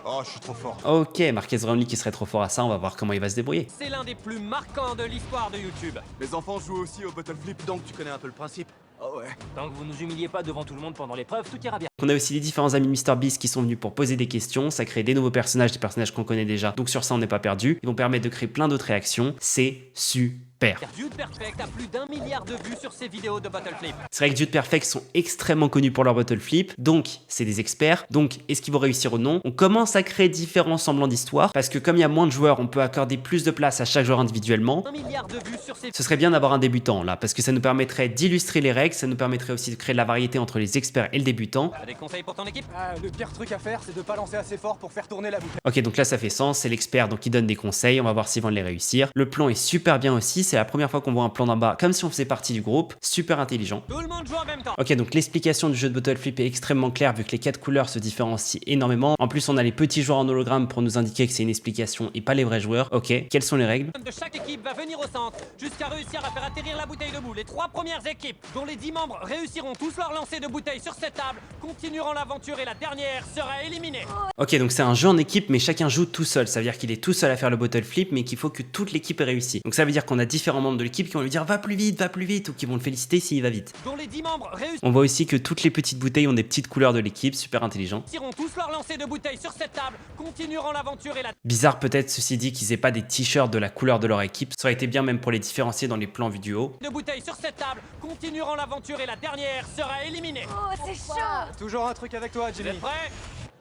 Oh, je suis trop fort. Ok, Marquez Brownlee qui serait trop fort à ça, on va voir comment il va se débrouiller. C'est l'un des plus marquants de l'histoire de YouTube. Les enfants jouent aussi au bottle flip, donc tu connais un peu le principe. Oh ouais. Tant que vous nous humiliez pas devant tout le monde pendant l'épreuve, tout ira bien. On a aussi les différents amis de MrBeast qui sont venus pour poser des questions, ça crée des nouveaux personnages, des personnages qu'on connaît déjà, donc sur ça on n'est pas perdu. Ils vont permettre de créer plein d'autres réactions, c'est super. Dude Perfect a plus d'1 milliard de vues sur ses vidéos de bottle flip. C'est vrai que Dude Perfect sont extrêmement connus pour leur bottle flip, donc c'est des experts, donc est-ce qu'ils vont réussir ou non? On commence à créer différents semblants d'histoire, parce que comme il y a moins de joueurs, on peut accorder plus de place à chaque joueur individuellement. 1 milliard de vues sur ses Ce serait bien d'avoir un débutant là, parce que ça nous permettrait d'illustrer les règles, ça nous permettrait aussi de créer de la variété entre les experts et le débutant. T'as des conseils pour ton équipe? Le pire truc à faire, c'est de pas lancer assez fort pour faire tourner la bouteille. Ok, donc là ça fait sens, c'est l'expert donc il donne des conseils, on va voir s'ils vont les réussir. Le plan est super bien aussi, c'est la première fois qu'on voit un plan d'en bas comme si on faisait partie du groupe, super intelligent. Tout le monde joue en même temps. Ok, donc l'explication du jeu de bottle flip est extrêmement claire vu que les 4 couleurs se différencient énormément. En plus on a les petits joueurs en hologramme pour nous indiquer que c'est une explication et pas les vrais joueurs. Ok, quelles sont les règles? De chaque équipe va venir au centre jusqu'à réussir à faire atterrir la bouteille debout. Les 3 premières équipes, dont les 10 membres réussiront tous leur lancer de bouteilles sur cette table, continueront l'aventure et la dernière sera éliminée. Ok, donc c'est un jeu en équipe mais chacun joue tout seul. Ça veut dire qu'il est tout seul à faire le bottle flip mais qu'il faut que toute l'équipe ait réussi. Donc ça veut dire qu'on a différents membres de l'équipe qui vont lui dire va plus vite ou qui vont le féliciter s'il va vite. Dont les 10 membres On voit aussi que toutes les petites bouteilles ont des petites couleurs de l'équipe, super intelligent. réussiront tous leur lancer de bouteilles sur cette table, continueront l'aventure et la Bizarre peut-être ceci dit qu'ils aient pas des t-shirts de la couleur de leur équipe. Ça aurait été bien même pour les différencier dans les plans vus du haut. de bouteilles sur cette table, continueront l'aventure et la dernière sera éliminée. Oh, c'est chaud. Toujours un truc avec toi, Vous Jimmy. êtes prêts?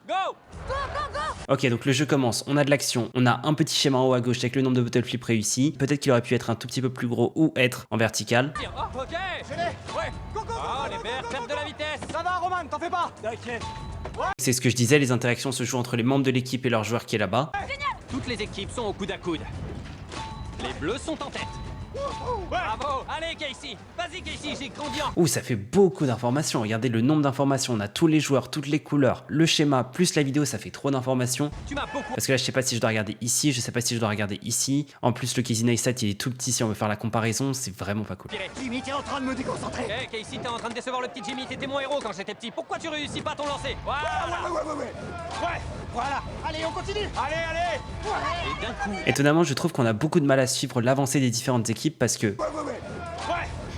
Go! Ok, donc le jeu commence, on a de l'action, on a un petit schéma en haut à gauche avec le nombre de bottle flip réussis. Peut-être qu'il aurait pu être un tout petit peu plus gros ou être en vertical. Tire. Oh, ok! Ouais! Go, go, oh, les verts perdent de la vitesse! Ça va, Roman, t'en fais pas. T'inquiète. C'est ce que je disais, les interactions se jouent entre les membres de l'équipe et leur joueur qui est là-bas. Toutes les équipes sont au coude à coude. Les bleus sont en tête. Bravo! Allez, Casey! fini. Vas-y Casey, j'ai grandi en... Ouh, ça fait beaucoup d'informations. Regardez le nombre d'informations. On a tous les joueurs, toutes les couleurs, le schéma, plus la vidéo, ça fait trop d'informations. Tu m'as beaucoup... Parce que là, je sais pas si je dois regarder ici, je sais pas si je dois regarder ici. En plus, le Casey Neistat, il est tout petit si on veut faire la comparaison. C'est vraiment pas cool. Jimmy, t'es en train de me déconcentrer. Hey Casey, t'es en train de décevoir le petit Jimmy. T'étais mon héros quand j'étais petit. Pourquoi tu réussis pas ton lancer? Voilà. Ouais, voilà. Allez, on continue. Allez. Et d'un coup... Étonnamment, je trouve qu'on a beaucoup de mal à suivre l'avancée des différentes équipes parce que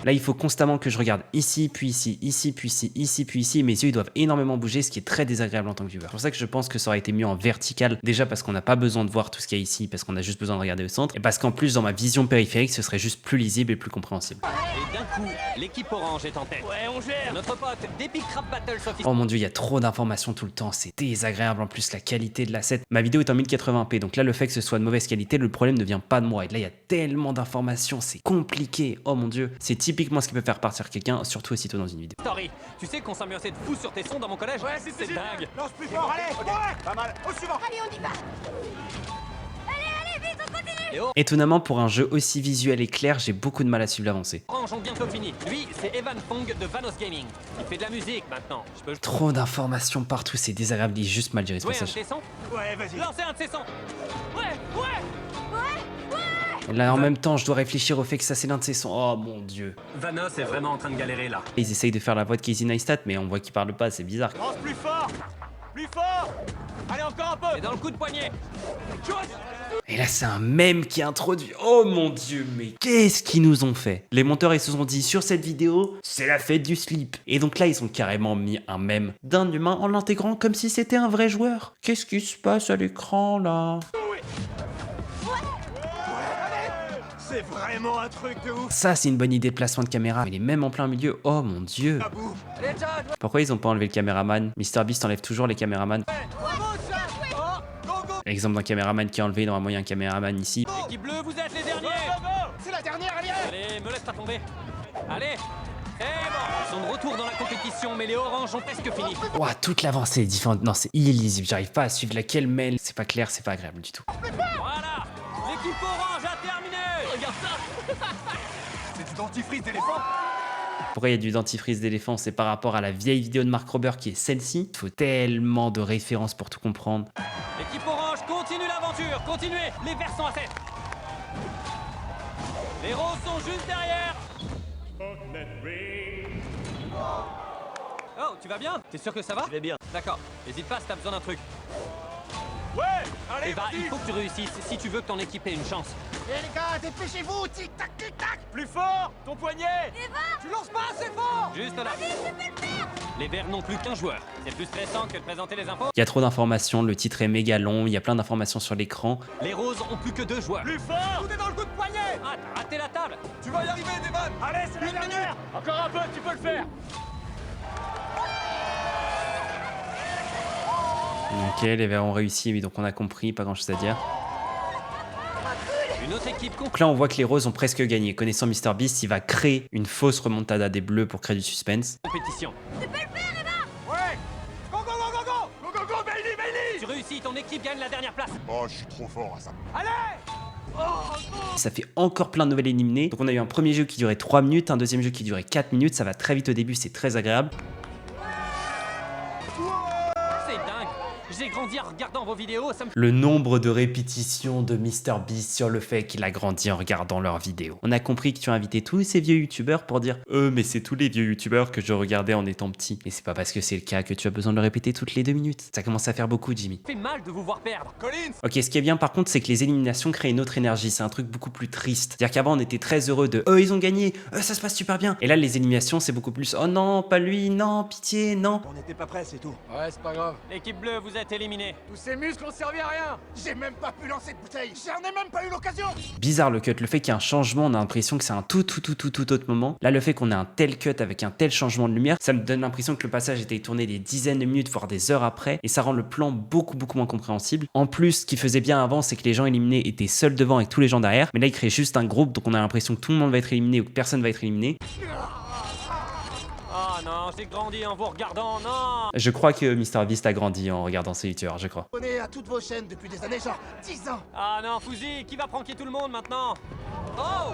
là, il faut constamment que je regarde ici, puis ici, ici, puis ici, ici, puis ici. Mes yeux, ils doivent énormément bouger, ce qui est très désagréable en tant que viewer. C'est pour ça que je pense que ça aurait été mieux en vertical. Déjà parce qu'on n'a pas besoin de voir tout ce qu'il y a ici, parce qu'on a juste besoin de regarder au centre. Et parce qu'en plus, dans ma vision périphérique, ce serait juste plus lisible et plus compréhensible. Et d'un coup, l'équipe orange est en tête. Ouais, on gère. Notre pote d'Epic Rap Battle s'officie. Oh mon dieu, il y a trop d'informations tout le temps, c'est désagréable. En plus, la qualité de l'asset. Ma vidéo est en 1080p, donc là, le fait que ce soit de mauvaise qualité, le problème ne vient pas de moi. Et là, il y a tellement d'informations, c'est compliqué. Oh mon dieu, c'est typiquement ce qui peut faire partir quelqu'un, surtout aussitôt dans une vidéo. Story, tu sais qu'on s'ambiançait de fou sur tes sons dans mon collège? Ouais, c'est dingue. Lance plus fort, allez. Ouais, pas mal. Au suivant. Allez, on y va. Allez, vite, on continue. Étonnamment, pour un jeu aussi visuel et clair, j'ai beaucoup de mal à suivre l'avancée. Orange ont bientôt fini. Lui, c'est Evan Fong de Vanos Gaming. Il fait de la musique maintenant. Je peux Trop d'informations partout, c'est désagréable, il est juste mal géré ce jouer un de passage. tes sons? Ouais, vas-y. Lancer un de ses sons. Ouais. Là, en même temps, je dois réfléchir au fait que ça, c'est l'un de ses sons. Oh mon dieu. Vanos est vraiment en train de galérer là. Ils essayent de faire la voix de Casey Neistat, mais on voit qu'il parle pas, c'est bizarre. Lance plus fort. Plus fort. Allez, encore un peu. Et dans le coup de poignet. Et là, c'est un mème qui est introduit. Oh mon dieu, mais qu'est-ce qu'ils nous ont fait? Les monteurs, ils se sont dit, sur cette vidéo, c'est la fête du slip. Et donc là, ils ont carrément mis un mème d'un humain en l'intégrant comme si c'était un vrai joueur. Qu'est-ce qui se passe à l'écran, là? C'est vraiment un truc de ouf. Ça, c'est une bonne idée de placement de caméra. Mais les mêmes en plein milieu, oh mon dieu. Pourquoi ils ont pas enlevé le caméraman? MrBeast enlève toujours les caméramans. Exemple d'un caméraman qui est enlevé, normalement il y a un caméraman ici. Équipe bleue, vous êtes les derniers. C'est la dernière, allez. Allez, me laisse pas tomber. Allez. Et bon, ils sont de retour dans la compétition, mais les oranges ont presque fini. Ouah, toute l'avancée est différente. Non, c'est illisible. J'arrive pas à suivre laquelle mail. C'est pas clair, c'est pas agréable du tout. Voilà. L'équipe orange a terminé. Regarde ça. C'est du dentifrice d'éléphant. Pourquoi il y a du dentifrice d'éléphant? C'est par rapport à la vieille vidéo de Mark Rober qui est celle-ci. Il faut tellement de références pour tout comprendre. L'équipe orange continue l'aventure. Continuez. Les verts sont à 7. Les roses sont juste derrière. Oh, tu vas bien? T'es sûr que ça va? Je vais bien. D'accord. N'hésite pas si t'as besoin d'un truc. Ouais. Allez, Eva, il faut que tu réussisses si tu veux que ton équipe ait une chance. Eh les gars, dépêchez-vous. Tic tac, tic tac. Plus fort. Ton poignet. Tu lances pas assez fort. Juste là. Les verts n'ont plus qu'un joueur. C'est plus stressant que de présenter les infos. Il y a trop d'informations, le titre est méga long, il y a plein d'informations sur l'écran. Les roses ont plus que 2 joueurs. Plus fort. Tout est dans le coup de poignet. Ah, t'as raté la table. Tu vas y arriver, Devon. Allez, c'est la dernière. Encore un peu, tu peux le faire. Ok, les verts ont réussi, oui, donc on a compris, pas grand chose à dire. Une autre équipe Donc là, on voit que les roses ont presque gagné. Connaissant MrBeast, il va créer une fausse remontada des bleus pour créer du suspense. compétition. Ouais. Go, go, go, go, go. Go, go, go, Bailey, Bailey. Tu réussis, ton équipe gagne la dernière place. Oh, je suis trop fort à ça. Allez. Ça fait encore plein de nouvelles éliminées. Donc on a eu un premier jeu qui durait 3 minutes, un deuxième jeu qui durait 4 minutes. Ça va très vite au début, c'est très agréable. C'est dingue. J'ai grandi en regardant vos vidéos, ça me... Le nombre de répétitions de MrBeast sur le fait qu'il a grandi en regardant leurs vidéos. On a compris que tu as invité tous ces vieux youtubeurs pour dire mais c'est tous les vieux youtubeurs que je regardais en étant petit. Et c'est pas parce que c'est le cas que tu as besoin de le répéter toutes les 2 minutes. Ça commence à faire beaucoup, Jimmy. fait mal de vous voir perdre. Collins. Ok, ce qui est bien par contre, c'est que les éliminations créent une autre énergie. C'est un truc beaucoup plus triste. C'est-à-dire qu'avant, on était très heureux de ils ont gagné, ça se passe super bien. Et là, les éliminations, c'est beaucoup plus oh non, pas lui, non, pitié, non. On n'était pas prêts, c'est tout. Ouais, c'est pas grave. L'équipe bleue, vous êtes éliminés. Tous ces muscles ont servi à rien. J'ai même pas pu lancer de bouteille. J'en ai même pas eu l'occasion. Bizarre le cut, le fait qu'il y ait un changement, on a l'impression que c'est un tout autre moment. Là, le fait qu'on ait un tel cut avec un tel changement de lumière, ça me donne l'impression que le passage était tourné des dizaines de minutes, voire des heures après, et ça rend le plan beaucoup moins compréhensible. En plus, ce qui faisait bien avant, c'est que les gens éliminés étaient seuls devant avec tous les gens derrière, mais là, il crée juste un groupe, donc on a l'impression que tout le monde va être éliminé ou que personne va être éliminé. Oh non, j'ai grandi en vous regardant, non. Je crois que MrBeast a grandi en regardant ses youtubeurs, je crois. Abonné à toutes vos chaînes depuis des années, genre 10 ans. Ah non, Fouzi, qui va pranker tout le monde maintenant? Oh.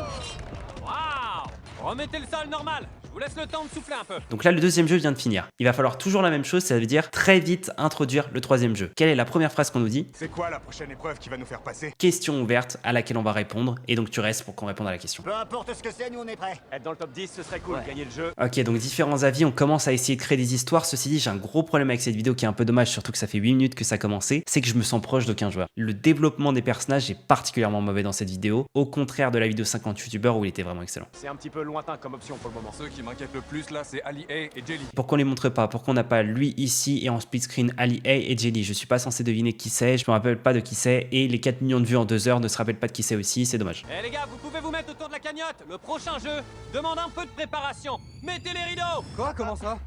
Waouh. Remettez le sol normal. Je vous laisse le temps de souffler un peu. Donc là, le deuxième jeu vient de finir. Il va falloir toujours la même chose, ça veut dire très vite introduire le troisième jeu. Quelle est la première phrase qu'on nous dit? C'est quoi la prochaine épreuve qui va nous faire passer? Question ouverte à laquelle on va répondre, et donc tu restes pour qu'on réponde à la question. Peu importe ce que c'est, nous on est prêts. Être dans le top 10, ce serait cool. Gagner le jeu. Ok, donc différents avis, on commence à essayer de créer des histoires. Ceci dit, j'ai un gros problème avec cette vidéo qui est un peu dommage, surtout que ça fait 8 minutes que ça a commencé, c'est que je me sens proche d'aucun joueur. Le développement des personnages est particulièrement mauvais dans cette vidéo, au contraire de la vidéo 50 youtubeurs où il était vraiment excellent. C'est un petit peu lointain comme option pour le moment. Ceux qui m'inquiètent le plus là, c'est Ali A et Jelly. Pourquoi on les montre pas? Pourquoi on n'a pas lui ici et en split screen Ali A et Jelly? Je suis pas censé deviner qui c'est, je me rappelle pas de qui c'est, et les 4 millions de vues en 2 heures ne se rappellent pas de qui c'est aussi, c'est dommage. Eh les gars, vous pouvez vous mettre autour de la cagnotte. Le prochain jeu demande un peu de préparation. Mettez les rideaux. Quoi? Comment ça?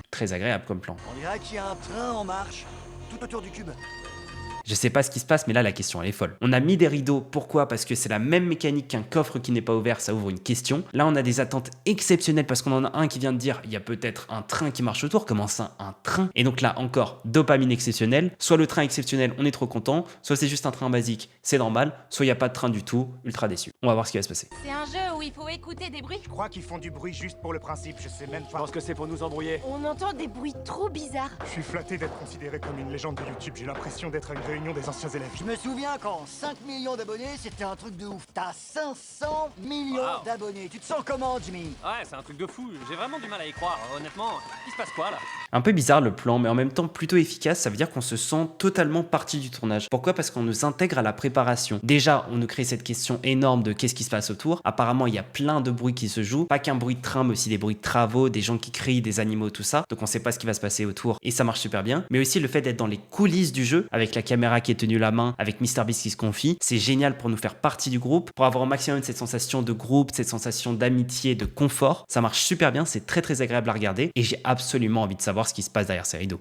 Très agréable comme plan. On dirait qu'il y a un train en marche, tout autour du cube. Je sais pas ce qui se passe, mais là la question elle est folle. On a mis des rideaux, pourquoi? Parce que c'est la même mécanique qu'un coffre qui n'est pas ouvert, ça ouvre une question. Là on a des attentes exceptionnelles parce qu'on en a un qui vient de dire il y a peut-être un train qui marche autour. Comment ça, un train? Et donc là encore, dopamine exceptionnelle. Soit le train exceptionnel, on est trop content, soit c'est juste un train basique, c'est normal, soit il n'y a pas de train du tout, ultra déçu. On va voir ce qui va se passer. C'est un jeu où il faut écouter des bruits. Je crois qu'ils font du bruit juste pour le principe, je sais même Je pas. pense que c'est pour nous embrouiller. On entend des bruits trop bizarres. Je suis flatté d'être considéré comme une légende de YouTube, j'ai l'impression d'être à une réunion des anciens élèves. Je me souviens quand 5 millions d'abonnés, c'était un truc de ouf. T'as 500 millions Wow. d'abonnés. Tu te sens comment, Jimmy? Ouais, c'est un truc de fou. J'ai vraiment du mal à y croire. Honnêtement, il se passe quoi là? Un peu bizarre le plan, mais en même temps plutôt efficace, ça veut dire qu'on se sent totalement partie du tournage. Pourquoi? Parce qu'on nous intègre à la préparation. Déjà, on nous crée cette question énorme de qu'est-ce qui se passe autour. Apparemment, il y a plein de bruits qui se jouent. Pas qu'un bruit de train, mais aussi des bruits de travaux, des gens qui crient, des animaux, tout ça. Donc on sait pas ce qui va se passer autour et ça marche super bien. Mais aussi le fait d'être dans les coulisses du jeu, avec la caméra qui est tenue la main, avec MrBeast qui se confie, c'est génial pour nous faire partie du groupe, pour avoir au maximum cette sensation de groupe, cette sensation d'amitié, de confort. Ça marche super bien, c'est très très agréable à regarder et j'ai absolument envie de savoir ce qui se passe derrière ces rideaux.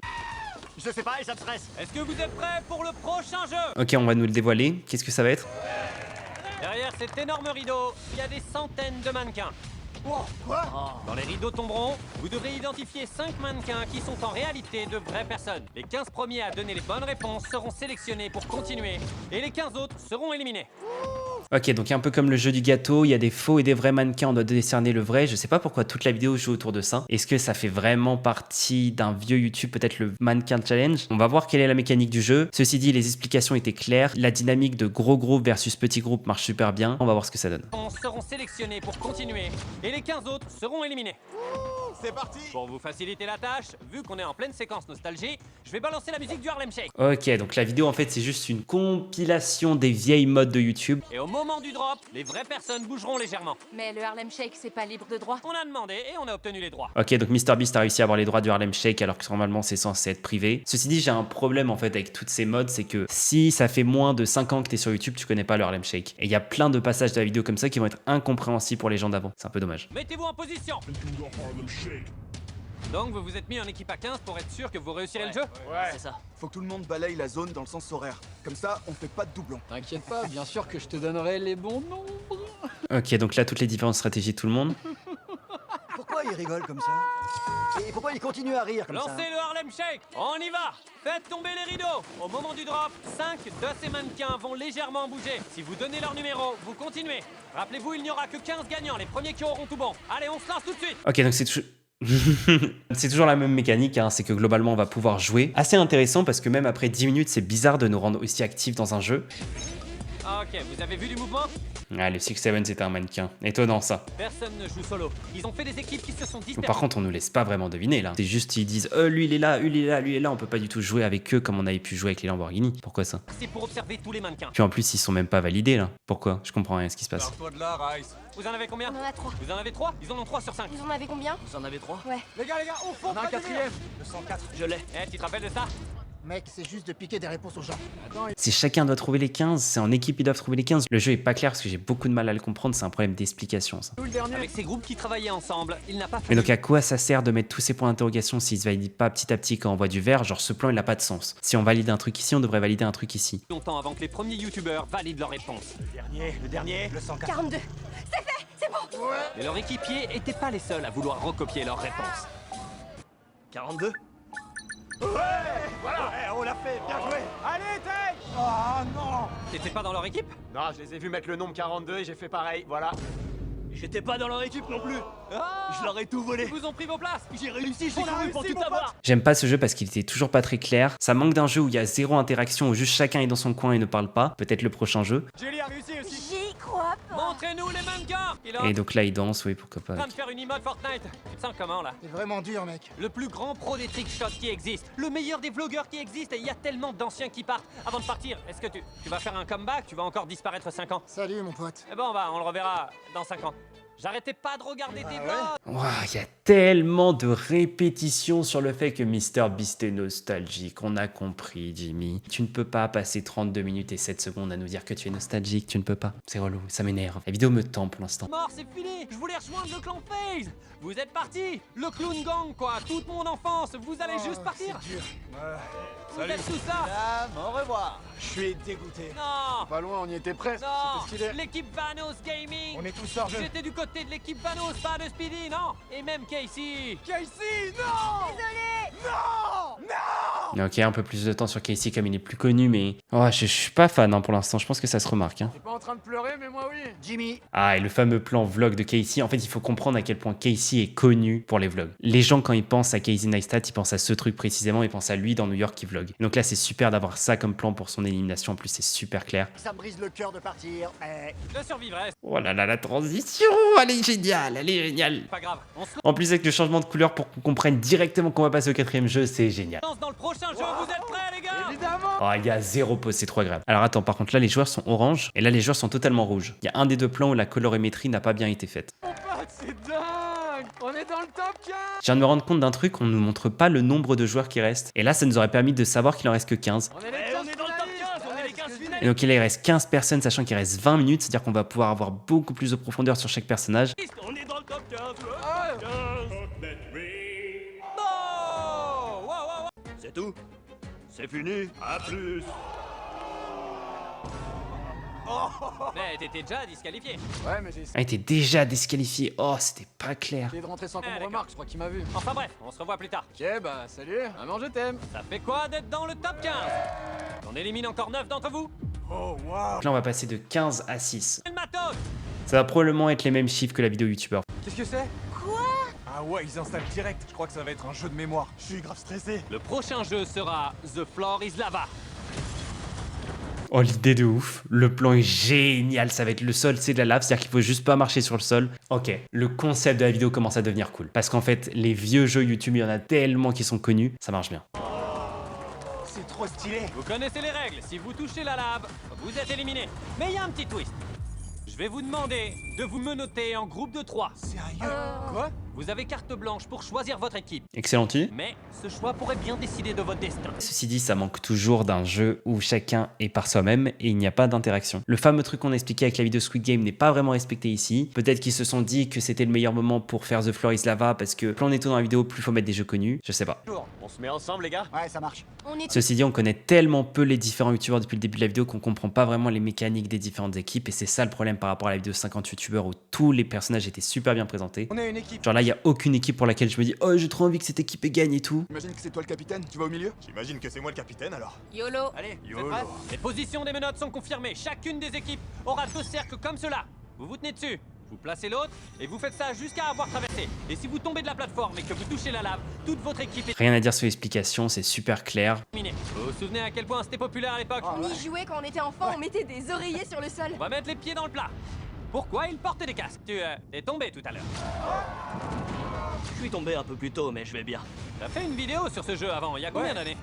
Je sais pas et ça me stresse. Est-ce que vous êtes prêts pour le prochain jeu? Ok, on va nous le dévoiler. Qu'est-ce que ça va être? Derrière cet énorme rideau, il y a des centaines de mannequins. Dans les rideaux tomberont, vous devrez identifier 5 mannequins qui sont en réalité de vraies personnes. Les 15 premiers à donner les bonnes réponses seront sélectionnés pour continuer, et les 15 autres seront éliminés. Ok, donc un peu comme le jeu du gâteau, il y a des faux et des vrais mannequins, on doit décerner le vrai. Je sais pas pourquoi toute la vidéo joue autour de ça. Est-ce que ça fait vraiment partie d'un vieux YouTube, peut-être le mannequin challenge? On va voir quelle est la mécanique du jeu. Ceci dit, les explications étaient claires. La dynamique de gros groupe versus petit groupe marche super bien. On va voir ce que ça donne. Seront sélectionnés pour continuer, et les 15 autres seront éliminés. C'est parti! Pour vous faciliter la tâche, vu qu'on est en pleine séquence nostalgie, je vais balancer la musique du Harlem Shake. Ok, donc la vidéo en fait c'est juste une compilation des vieilles modes de YouTube. Et au moment du drop, les vraies personnes bougeront légèrement. Mais le Harlem Shake, c'est pas libre de droit. On a demandé et on a obtenu les droits. Ok, donc MrBeast a réussi à avoir les droits du Harlem Shake alors que normalement c'est censé être privé. Ceci dit, j'ai un problème en fait avec toutes ces modes, c'est que si ça fait moins de 5 ans que t'es sur YouTube, tu connais pas le Harlem Shake. Et il y a plein de passages de la vidéo comme ça qui vont être incompréhensibles pour les gens d'avant. C'est un peu dommage. Mettez-vous en position. Donc vous vous êtes mis en équipe à 15 pour être sûr que vous réussirez le jeu? Ouais. C'est ça. Faut que tout le monde balaye la zone dans le sens horaire. Comme ça, on fait pas de doublons. T'inquiète pas, bien sûr que je te donnerai les bons nombres. Ok, donc là toutes les différentes stratégies de tout le monde. Pourquoi il rigole comme ça? Et pourquoi il continue à rire comme ça? Lancez le Harlem Shake. On y va. Faites tomber les rideaux. Au moment du drop, 5 de ces mannequins vont légèrement bouger. Si vous donnez leur numéro, vous continuez. Rappelez-vous, il n'y aura que 15 gagnants, les premiers qui auront tout bon. Allez, on se lance tout de suite. Ok, donc c'est toujours... c'est toujours la même mécanique, hein, c'est que globalement on va pouvoir jouer. Assez intéressant parce que même après 10 minutes c'est bizarre de nous rendre aussi actifs dans un jeu. Ok, vous avez vu du mouvement? Ah, le 6-7 c'était un mannequin. Étonnant ça. Personne ne joue solo. Ils ont fait des équipes qui se sont dispersées. Par contre on nous laisse pas vraiment deviner là. C'est juste ils disent lui il est là, lui il est là, lui il est là. On peut pas du tout jouer avec eux comme on avait pu jouer avec les Lamborghini. Pourquoi ça? C'est pour observer tous les mannequins. Puis en plus ils sont même pas validés là. Pourquoi? Je comprends rien à ce qui se passe. Sors-toi de là, Rice. Vous en avez combien? On en a 3. Vous en avez 3? Ils en ont 3 sur 5. Vous en avez combien? Vous en avez 3? Ouais. Les gars, au fond! On a un quatrième. Le 104. Je l'ai. Eh, tu te rappelles de ça? Mec, c'est juste de piquer des réponses aux gens. C'est chacun doit trouver les 15, c'est en équipe ils doivent trouver les 15. Le jeu est pas clair parce que j'ai beaucoup de mal à le comprendre, c'est un problème d'explication ça. Avec ces groupes qui travaillaient ensemble, il n'a pas Mais fallu donc à quoi ça sert de mettre tous ces points d'interrogation s'ils se valident pas petit à petit quand on voit du vert? Genre ce plan il a pas de sens. Si on valide un truc ici, on devrait valider un truc ici. longtemps avant que les premiers youtubeurs valident leur réponse. Le dernier, le 104. 42. C'est fait, c'est bon. Et leurs équipiers étaient pas les seuls à vouloir recopier leur réponse. 42? Voilà, on l'a fait, bien joué. Allez, Tay! Oh non! T'étais pas dans leur équipe? Non, je les ai vus mettre le nombre 42 et j'ai fait pareil, voilà. J'étais pas dans leur équipe non plus. Ah, Je leur ai tout volé. ils vous ont pris vos places. J'ai réussi, j'ai couru pour tout avoir. J'aime pas ce jeu parce qu'il était toujours pas très clair. Ça manque d'un jeu où il y a zéro interaction, où juste chacun est dans son coin et ne parle pas. Peut-être le prochain jeu. Jelly a réussi aussi. J'y crois pas. Montrez-nous les mannequins. Et donc là, il danse, oui, pourquoi en pas. train de faire une emote Fortnite. Tu te sens comment là? C'est vraiment dur, mec. Le plus grand pro des trickshots qui existe, le meilleur des vlogueurs qui existent, et il y a tellement d'anciens qui partent. Avant de partir, est-ce que tu vas faire un comeback? Tu vas encore disparaître 5 ans? Salut, mon pote. Eh ben on le reverra dans 5 ans. J'arrêtais pas de regarder tes vlogs. Ouah, il y a tellement de répétitions sur le fait que MrBeast est nostalgique. On a compris, Jimmy. Tu ne peux pas passer 32 minutes et 7 secondes à nous dire que tu es nostalgique. Tu ne peux pas. C'est relou, ça m'énerve. La vidéo me tend pour l'instant. Mort, c'est fini. Je voulais rejoindre le clan FaZe. Vous êtes partis. Le clown gang, quoi. Toute mon enfance. Vous allez juste partir. C'est dur. Vous êtes tous là. Au revoir. Je suis dégoûté. Non. Pas loin, on y était presque. Non. C'était stylé. L'équipe Vanos Gaming. On est tous hors jeu. J'étais du côté de l'équipe Vanos, pas de Speedy, non. Et même Casey. Casey, non. Ok, un peu plus de temps sur Casey comme il est plus connu, mais... Oh, je suis pas fan hein, pour l'instant. Je pense que ça se remarque. Hein. T'es pas en train de pleurer, mais moi oui. Jimmy, Ah, et le fameux plan vlog de Casey. En fait, il faut comprendre à quel point Casey est connu pour les vlogs. Les gens, quand ils pensent à Casey Neistat, ils pensent à ce truc précisément. Ils pensent à lui dans New York qui vlog. Donc là, c'est super d'avoir ça comme plan pour son élimination. En plus, c'est super clair. ça me brise le cœur de partir, mais... Je survivrai. Oh là là, la transition, elle est géniale, elle est géniale. Pas grave. On se En plus, avec le changement de couleur pour qu'on comprenne directement qu'on va passer au 4e jeu, c'est génial. lance dans le prochain jeu. Vous êtes prêts, les gars? Évidemment. Oh, il y a zéro pause, c'est trop agréable. Alors attends, par contre, là, les joueurs sont orange et là, les joueurs sont totalement rouges. Il y a un des deux plans où la colorimétrie n'a pas bien été faite. Mon pote, c'est dingue. On est dans le top 15. Je viens de me rendre compte d'un truc, on nous montre pas le nombre de joueurs qui restent. Et là, ça nous aurait permis de savoir qu'il en reste que 15. On est les On est dans le top 15. On est les 15 finalistes. Et donc là, il reste 15 personnes, sachant qu'il reste 20 minutes, c'est-à-dire qu'on va pouvoir avoir beaucoup plus de profondeur sur chaque personnage. On est dans le top 15. Oh! Wow, wow, wow. C'est tout. C'est fini. À plus. Mais t'étais déjà disqualifié. Ouais, mais j'ai Ah, il était déjà disqualifié. Oh, c'était pas clair. essayé de rentrer sans qu'on me d'accord. remarque, je crois qu'il m'a vu. Enfin bref, on se revoit plus tard. Ok, bah salut. Maman, je t'aime. Ça fait quoi d'être dans le top 15? On élimine encore 9 d'entre vous? Oh waouh. Donc là, on va passer de 15 à 6. Le matos! Ça va probablement être les mêmes chiffres que la vidéo youtubeur. Qu'est-ce que c'est? Ah ouais, ils installent direct. Je crois que ça va être un jeu de mémoire. Je suis grave stressé. Le prochain jeu sera The Floor is Lava. Oh, l'idée de ouf. Le plan est génial. Ça va être le sol, c'est de la lave. C'est-à-dire qu'il faut juste pas marcher sur le sol. Ok, le concept de la vidéo commence à devenir cool. Parce qu'en fait, les vieux jeux YouTube, il y en a tellement qui sont connus. Ça marche bien. C'est trop stylé. Vous connaissez les règles, si vous touchez la lave, vous êtes éliminé. Mais il y a un petit twist. Je vais vous demander de vous menotter en groupe de 3. Sérieux? Quoi? Vous avez carte blanche pour choisir votre équipe. Excellent idée. Mais ce choix pourrait bien décider de votre destin. Ceci dit, ça manque toujours d'un jeu où chacun est par soi-même et il n'y a pas d'interaction. Le fameux truc qu'on a expliqué avec la vidéo Squid Game n'est pas vraiment respecté ici. Peut-être qu'ils se sont dit que c'était le meilleur moment pour faire The Floor is Lava parce que plus on est tôt dans la vidéo, plus il faut mettre des jeux connus. Je sais pas. On se met ensemble, les gars. Ouais, ça marche. On est Ceci dit, on connaît tellement peu les différents youtubeurs depuis le début de la vidéo qu'on comprend pas vraiment les mécaniques des différentes équipes et c'est ça le problème par rapport à la vidéo 50 youtubeurs où tous les personnages étaient super bien présentés. On est une équipe. Genre là, il y a aucune équipe pour laquelle je me dis « Oh, j'ai trop envie que cette équipe gagne et tout ». Imagine que c'est toi le capitaine, tu vas au milieu? J'imagine que c'est moi le capitaine alors. YOLO. Allez, vous êtes prêts? Les positions des menottes sont confirmées. Chacune des équipes aura 2 cercles comme cela. Vous vous tenez dessus. Vous placez l'autre et vous faites ça jusqu'à avoir traversé. Et si vous tombez de la plateforme et que vous touchez la lave, toute votre équipe est Rien à dire sur l'explication, c'est super clair. éliminée. Vous vous souvenez à quel point c'était populaire à l'époque? On y jouait quand on était enfant, on mettait des oreillers sur le sol. On va mettre les pieds dans le plat. Pourquoi ils portent des casques? Tu es tombé tout à l'heure. Je suis tombé un peu plus tôt, mais je vais bien. T'as fait une vidéo sur ce jeu avant, il y a combien d'années?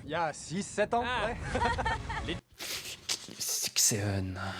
Il y a 6-7 ans, Ah. ouais. C'est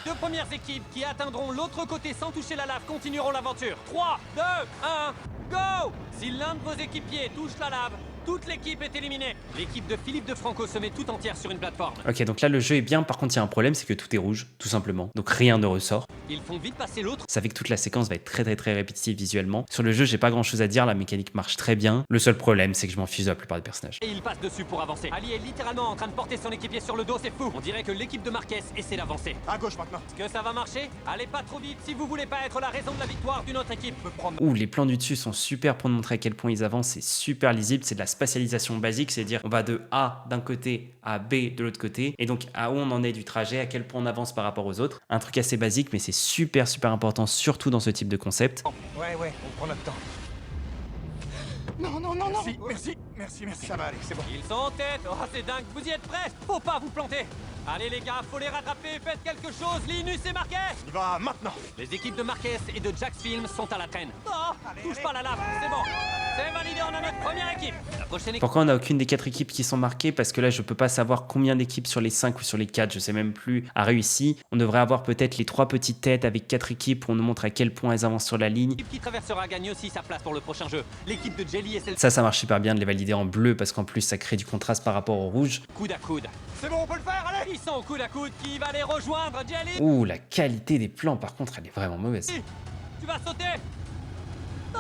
Deux premières équipes qui atteindront l'autre côté sans toucher la lave continueront l'aventure. 3, 2, 1, go! Si l'un de vos équipiers touche la lave, toute l'équipe est éliminée. L'équipe de Philippe de Franco se met tout entière sur une plateforme. Ok, donc là le jeu est bien, par contre il y a un problème, c'est que tout est rouge, tout simplement. Donc rien ne ressort. Ils font vite passer l'autre. Ça fait que toute la séquence va être très répétitive visuellement. Sur le jeu, j'ai pas grand chose à dire, la mécanique marche très bien. Le seul problème, c'est que je m'en fiche de la plupart des personnages. Et il passe dessus pour avancer. Ali est littéralement en train de porter son équipier sur le dos, c'est fou. On dirait que l'équipe de Marquez essaie d'avancer. À gauche maintenant. Est-ce que ça va marcher? Allez pas trop vite si vous voulez pas être la raison de la victoire d'une autre équipe. Ouh, les plans du dessus sont super pour nous montrer à quel point ils avancent, c'est super lisible, c'est de la spatialisation basique, c'est dire on va de A d'un côté à B de l'autre côté, et donc à où on en est du trajet, à quel point on avance par rapport aux autres. Un truc assez basique, mais c'est super important, surtout dans ce type de concept. Ouais, on prend notre temps. Non, non, non, non. Merci, ça va aller, c'est bon. Ils sont en tête. Oh, c'est dingue. Vous y êtes prêts? Faut pas vous planter. Allez les gars, faut les rattraper. Faites quelque chose. Linus et Marquez. Il va maintenant. Les équipes de Marquez et de Jax Film sont à la traîne. Oh, touche pas la lave. C'est bon. C'est validé, on a notre première équipe. La prochaine équipe. Pourquoi on n'a aucune des 4 équipes qui sont marquées? Parce que là, je peux pas savoir combien d'équipes sur les 5 ou sur les 4, je sais même plus, a réussi. On devrait avoir peut-être les 3 petites têtes avec 4 équipes où on nous montre à quel point elles avancent sur la ligne. L'équipe qui traversera gagne aussi sa place pour le prochain jeu. L'équipe de Jelly et celle. Ça marche super bien de les valider en bleu parce qu'en plus, ça crée du contraste par rapport au rouge. Coude à coude. C'est bon, on peut le faire, allez. Ils sont coude à coude. Qui va les rejoindre, Jelly? Ouh, la qualité des plans, par contre, elle est vraiment mauvaise. Tu vas sauter. Non.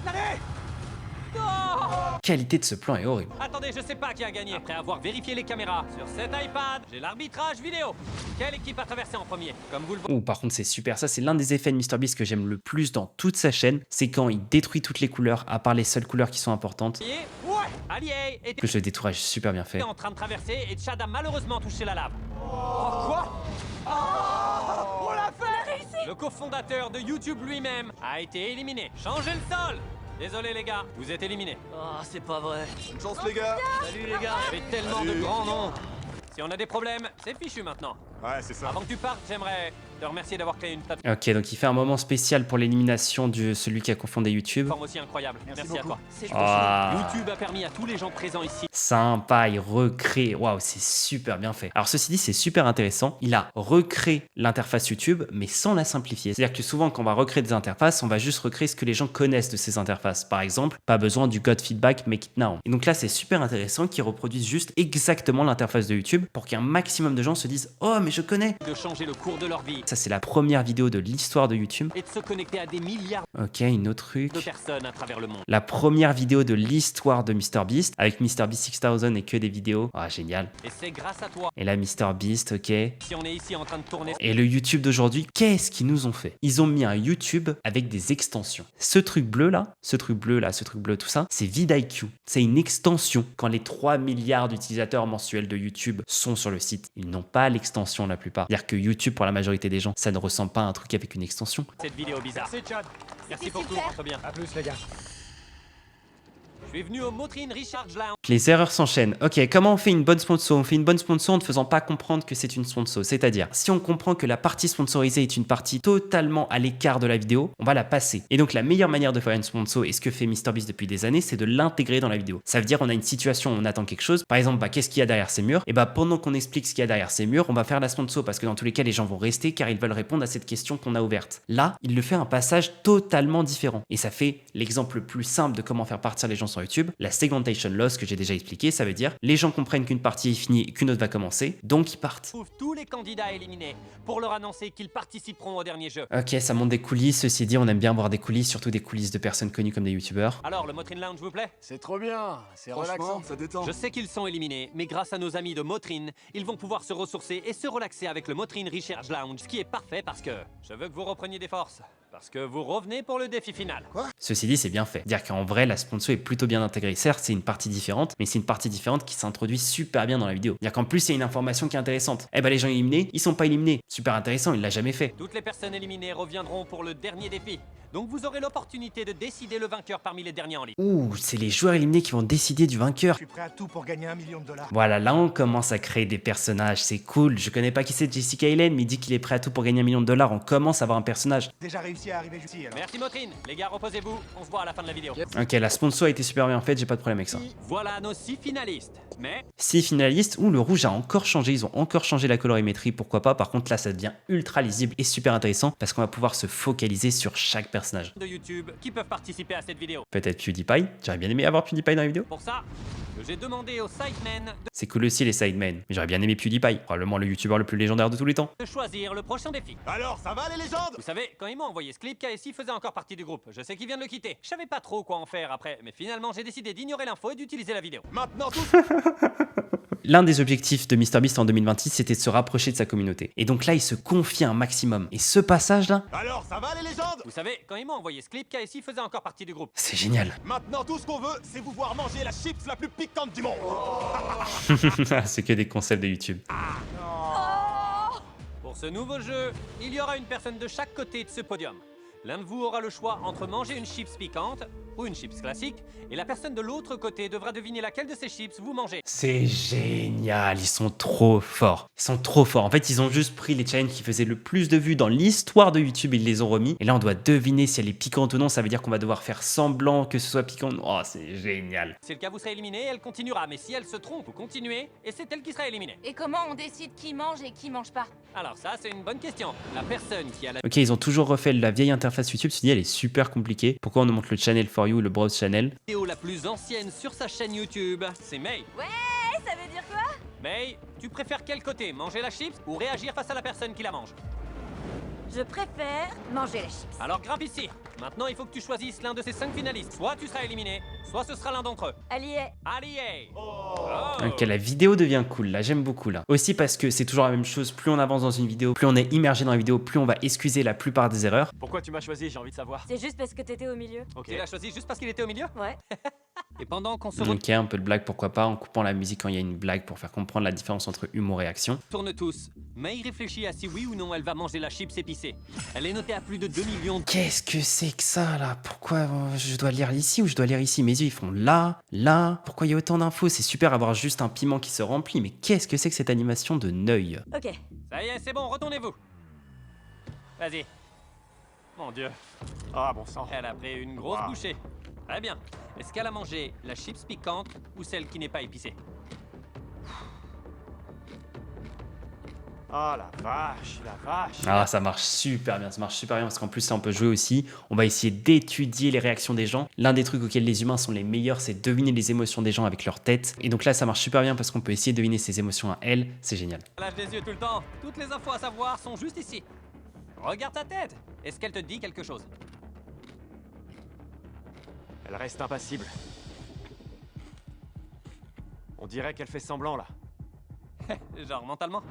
Allez. Non. Qualité de ce plan est horrible. Attendez, je sais pas qui a gagné. Après avoir vérifié les caméras sur cet iPad, j'ai l'arbitrage vidéo. Quelle équipe a traversé en premier? Comme vous le voyez. Ouh, par contre, c'est super. Ça, c'est l'un des effets de MrBeast que j'aime le plus dans toute sa chaîne. C'est quand il détruit toutes les couleurs, à part les seules couleurs qui sont importantes. Ouais. Allié était Plus le détourage super bien fait. en train de traverser et Chad a malheureusement touché la lave. Oh, quoi? Oh, on l'a fait. Le cofondateur de YouTube lui-même a été éliminé. Changez le sol. Désolé les gars, vous êtes éliminés. Oh, c'est pas vrai. Bonne chance les gars. Salut les gars. Il y avait tellement de grands noms. Si on a des problèmes, c'est fichu maintenant. Ouais, c'est ça. Avant que tu partes, j'aimerais te remercier d'avoir créé une plateforme Ok, donc il fait un moment spécial pour l'élimination de celui qui a confondé YouTube. aussi incroyable. Merci à toi. C'est Ah. YouTube a permis à tous les gens présents ici. Sympa, il recrée. Waouh, c'est super bien fait. Alors ceci dit, c'est super intéressant. Il a recréé l'interface YouTube, mais sans la simplifier. C'est-à-dire que souvent, quand on va recréer des interfaces, on va juste recréer ce que les gens connaissent de ces interfaces. Par exemple, pas besoin du God Feedback, make it now. Et donc là, c'est super intéressant qu'ils reproduisent juste exactement l'interface de YouTube pour qu'un maximum de gens se disent « Oh, mais je connais !» De changer le cours de leur vie. Ça, c'est la première vidéo de l'histoire de YouTube. Et de se connecter à des milliards Ok, une autre truc. de personnes à travers le monde. La première vidéo de l'histoire de MrBeast avec MrBeast 6000 et que des vidéos. Ah, génial. Et c'est grâce à toi Et là, MrBeast, ok. si on est ici en train de tourner. Et le YouTube d'aujourd'hui, qu'est-ce qu'ils nous ont fait? Ils ont mis un YouTube avec des extensions. Ce truc bleu là, tout ça, c'est vidIQ. C'est une extension quand les 3 milliards d'utilisateurs mensuels de YouTube sont sur le site. Ils n'ont pas l'extension la plupart. C'est-à-dire que YouTube, pour la majorité des gens, ça ne ressemble pas à un truc avec une extension. Cette vidéo bizarre. C'est Chad. Merci pour tout, super. rentre bien. À plus les gars. Je suis venu au Motrine Richard Lounge. Les erreurs s'enchaînent. Ok, comment on fait une bonne sponsor? On fait une bonne sponsor en ne faisant pas comprendre que c'est une sponsor. C'est-à-dire, si on comprend que la partie sponsorisée est une partie totalement à l'écart de la vidéo, on va la passer. Et donc, la meilleure manière de faire une sponsor, et ce que fait MrBeast depuis des années, c'est de l'intégrer dans la vidéo. Ça veut dire, on a une situation où on attend quelque chose. Par exemple, qu'est-ce qu'il y a derrière ces murs? Et pendant qu'on explique ce qu'il y a derrière ces murs, on va faire la sponsor parce que dans tous les cas, les gens vont rester car ils veulent répondre à cette question qu'on a ouverte. Là, il le fait un passage totalement différent. Et ça fait l'exemple le plus simple de comment faire partir les gens sur YouTube. La segmentation loss que j'ai déjà expliqué, ça veut dire les gens comprennent qu'une partie est finie et qu'une autre va commencer, donc ils partent. Trouve tous les candidats éliminés pour leur annoncer qu'ils participeront au dernier jeu. Ok, ça monte des coulisses. Ceci dit, on aime bien voir des coulisses, surtout des coulisses de personnes connues comme des youtubeurs. Alors, le Motrine Lounge vous plaît? C'est trop bien. C'est Franchement, relaxant. ça détend. Je sais qu'ils sont éliminés, mais grâce à nos amis de Motrine, ils vont pouvoir se ressourcer et se relaxer avec le Motrine Recharge Lounge, ce qui est parfait parce que je veux que vous repreniez des forces. Parce que vous revenez pour le défi final. Ceci dit, c'est bien fait. Dire qu'en vrai, la sponsor est plutôt bien intégrée. Certes, c'est une partie différente, mais c'est une partie différente qui s'introduit super bien dans la vidéo. Dire qu'en plus, il y a une information qui est intéressante. Les gens éliminés, ils sont pas éliminés. Super intéressant, il l'a jamais fait. Toutes les personnes éliminées reviendront pour le dernier défi. Donc vous aurez l'opportunité de décider le vainqueur parmi les derniers en ligne. Ouh, c'est les joueurs éliminés qui vont décider du vainqueur. Je suis prêt à tout pour gagner $1 million. Voilà, là on commence à créer des personnages, c'est cool. Je connais pas qui c'est Jessica Allen, mais il dit qu'il est prêt à tout pour gagner $1 million. On commence à avoir un personnage. Déjà réussi à arriver jusqu'ici alors. Merci Motrine. Les gars, reposez-vous. On se voit à la fin de la vidéo. Ok, la sponsor a été super bien faite, j'ai pas de problème avec ça. Voilà nos 6 finalistes. Mais 6 finalistes, où le rouge a encore changé, ils ont encore changé la colorimétrie, pourquoi pas. Par contre là ça devient ultra lisible et super intéressant parce qu'on va pouvoir se focaliser sur chaque personnage. de YouTube qui peuvent participer à cette vidéo. Peut-être PewDiePie, j'aurais bien aimé avoir PewDiePie dans la vidéo. Pour ça, j'ai demandé aux sidemen C'est cool aussi les sidemen, mais j'aurais bien aimé PewDiePie, probablement le youtubeur le plus légendaire de tous les temps. de choisir le prochain défi. Alors, ça va les légendes? Vous savez, quand ils m'ont envoyé ce clip, KSI faisait encore partie du groupe. Je sais qu'il vient de le quitter. Je savais pas trop quoi en faire après, mais finalement j'ai décidé d'ignorer l'info et d'utiliser la vidéo. Maintenant tous. L'un des objectifs de MrBeast en 2026, c'était de se rapprocher de sa communauté. Et donc là, il se confie un maximum. Et ce passage-là, Alors, ça va les légendes? Vous savez, quand ils m'ont envoyé ce clip, KSI faisait encore partie du groupe. c'est génial. Maintenant, tout ce qu'on veut, c'est vous voir manger la chips la plus piquante du monde. C'est que des concepts de YouTube. Pour ce nouveau jeu, il y aura une personne de chaque côté de ce podium. L'un de vous aura le choix entre manger une chips piquante ou une chips classique, et la personne de l'autre côté devra deviner laquelle de ces chips vous mangez. C'est génial, ils sont trop forts. Ils sont trop forts. En fait, ils ont juste pris les challenges qui faisaient le plus de vues dans l'histoire de YouTube, ils les ont remis. Et là, on doit deviner si elle est piquante ou non. Ça veut dire qu'on va devoir faire semblant que ce soit piquant. Oh, c'est génial. Si c'est le cas, vous serez éliminé, elle continuera. Mais si elle se trompe, vous continuez, et c'est elle qui sera éliminée. Et comment on décide qui mange et qui mange pas? Alors ça, c'est une bonne question. La personne qui a la Ok, ils ont toujours refait la vieille interface YouTube. Je me suis dit, elle est super compliquée. Pourquoi on nous montre le channel for you, le browse channel? vidéo la plus ancienne sur sa chaîne YouTube, c'est May. Ouais, ça veut dire quoi? May, tu préfères quel côté? Manger la chips ou réagir face à la personne qui la mange? Je préfère manger la chips. Alors grimpe ici. Maintenant, il faut que tu choisisses l'un de ces 5 finalistes. Soit tu seras éliminé, soit ce sera l'un d'entre eux. Allié. Allié. Ok, la vidéo devient cool, là, j'aime beaucoup, là. Aussi parce que c'est toujours la même chose, plus on avance dans une vidéo, plus on est immergé dans la vidéo, plus on va excuser la plupart des erreurs. Pourquoi tu m'as choisi? J'ai envie de savoir. C'est juste parce que t'étais au milieu. Ok. Tu l'as choisi juste parce qu'il était au milieu? Ouais. Et pendant qu'on se Ok, un peu de blague, pourquoi pas, en coupant la musique quand il y a une blague pour faire comprendre la différence entre humour et action. retourne tous, May réfléchit à si oui ou non elle va manger la chips épicée. Elle est notée à plus de 2 millions de... Qu'est-ce que c'est que ça, là? Pourquoi je dois lire ici ou je dois lire ici? Mes yeux, ils font là, là. Pourquoi il y a autant d'infos? C'est super avoir juste un piment qui se remplit, mais qu'est-ce que c'est que cette animation de Neuil? Ok. Ça y est, c'est bon, retournez-vous. Vas-y. Mon Dieu, Ah, bon sang. elle a pris une grosse Ah. bouchée. Très bien. Est-ce qu'elle a mangé la chips piquante ou celle qui n'est pas épicée? Ah, la vache, la vache. Ah, ça marche super bien parce qu'en plus ça on peut jouer aussi. On va essayer d'étudier les réactions des gens. L'un des trucs auxquels les humains sont les meilleurs, c'est deviner les émotions des gens avec leur tête. Et donc là ça marche super bien parce qu'on peut essayer de deviner ses émotions à elle, c'est génial. Lâche des yeux tout le temps. Toutes les infos à savoir sont juste ici. Regarde ta tête. Est-ce qu'elle te dit quelque chose? Elle reste impassible. On dirait qu'elle fait semblant là. Genre mentalement?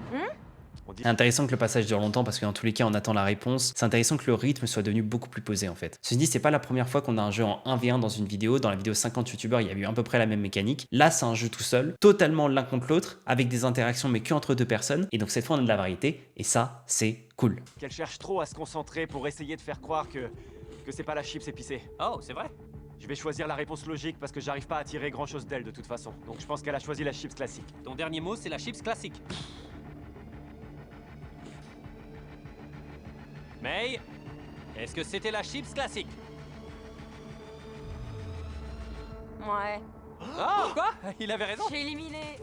C'est intéressant que le passage dure longtemps parce que dans tous les cas on attend la réponse. C'est intéressant que le rythme soit devenu beaucoup plus posé en fait. Ceci dit, c'est pas la première fois qu'on a un jeu en 1v1 dans une vidéo. Dans la vidéo 50 youtubeurs, il y a eu à peu près la même mécanique. Là c'est un jeu tout seul, totalement l'un contre l'autre, avec des interactions mais que entre deux personnes. Et donc cette fois on a de la variété et ça c'est cool. Qu'elle cherche trop à se concentrer pour essayer de faire croire que c'est pas la chips épicée. Oh, c'est vrai? Je vais choisir la réponse logique parce que j'arrive pas à tirer grand chose d'elle de toute façon. Donc je pense qu'elle a choisi la chips classique. Ton dernier mot, c'est la chips classique. May, est-ce que c'était la chips classique? Ouais. Oh, quoi? Il avait raison. J'ai éliminé.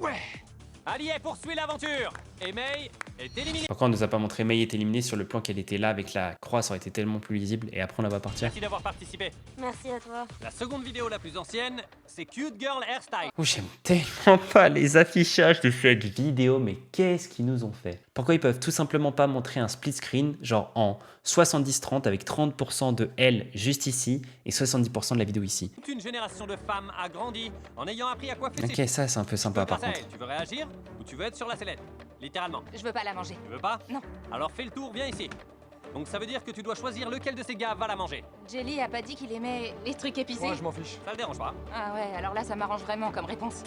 Allié poursuit l'aventure. Et May est éliminée. Pourquoi on nous a pas montré May est éliminée sur le plan qu'elle était là avec la croix, ça aurait été tellement plus lisible et après on la va partir. Merci d'avoir participé. Merci à toi. La seconde vidéo la plus ancienne, c'est Cute Girl Hairstyle. Oh, j'aime tellement pas les affichages de cette vidéo, mais qu'est-ce qu'ils nous ont fait? Pourquoi ils peuvent tout simplement pas montrer un split screen, genre en 70-30 avec 30% de elle juste ici et 70% de la vidéo ici? Toute une génération de femmes a grandi en ayant appris à coiffer Ok, ses ça c'est un peu sympa par grâce à contre. elle, tu veux réagir ou tu veux être sur la sellette? Littéralement. Je veux pas la manger. Tu veux pas? Non. Alors fais le tour, viens ici. Donc ça veut dire que tu dois choisir lequel de ces gars va la manger. Jelly a pas dit qu'il aimait les trucs épicés. Moi je m'en fiche. Ça le dérange pas? Ah ouais, alors là ça m'arrange vraiment comme réponse.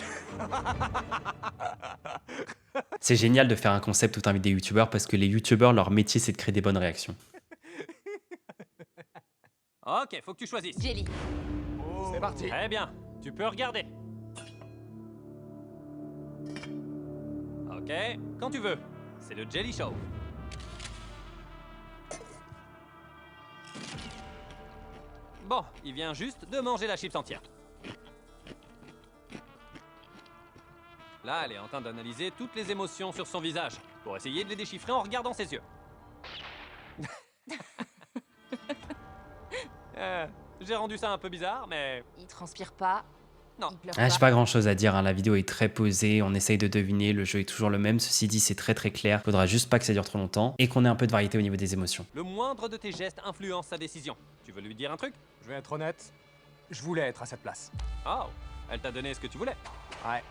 C'est génial de faire un concept tout invité des youtubeurs parce que les youtubeurs, leur métier c'est de créer des bonnes réactions. Ok, faut que tu choisisses. Jelly. C'est parti. Très bien, tu peux regarder. Ok, quand tu veux. C'est le Jelly Show. Bon, il vient juste de manger la chips entière. Là, elle est en train d'analyser toutes les émotions sur son visage pour essayer de les déchiffrer en regardant ses yeux. J'ai rendu ça un peu bizarre, mais... Il transpire pas. Non. Il pleure Ah, j'ai pas grand chose à dire, hein. La vidéo est très posée, on essaye de deviner, le jeu est toujours le même, ceci dit c'est très clair, faudra juste pas que ça dure trop longtemps et qu'on ait un peu de variété au niveau des émotions. Le moindre de tes gestes influence sa décision. Tu veux lui dire un truc? Je vais être honnête, je voulais être à cette place. Oh, elle t'a donné ce que tu voulais. Ouais.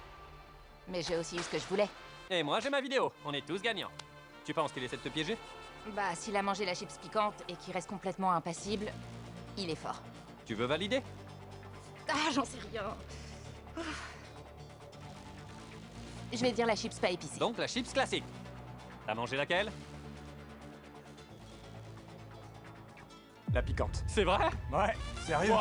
Mais j'ai aussi eu ce que je voulais. Et moi j'ai ma vidéo, on est tous gagnants. Tu penses qu'il essaie de te piéger? Bah, s'il a mangé la chips piquante et qu'il reste complètement impassible, il est fort. Tu veux valider? Ah, j'en sais rien. Je vais dire la chips pas épicée. Donc la chips classique. T'as mangé laquelle? La piquante. C'est vrai? Ouais, sérieux.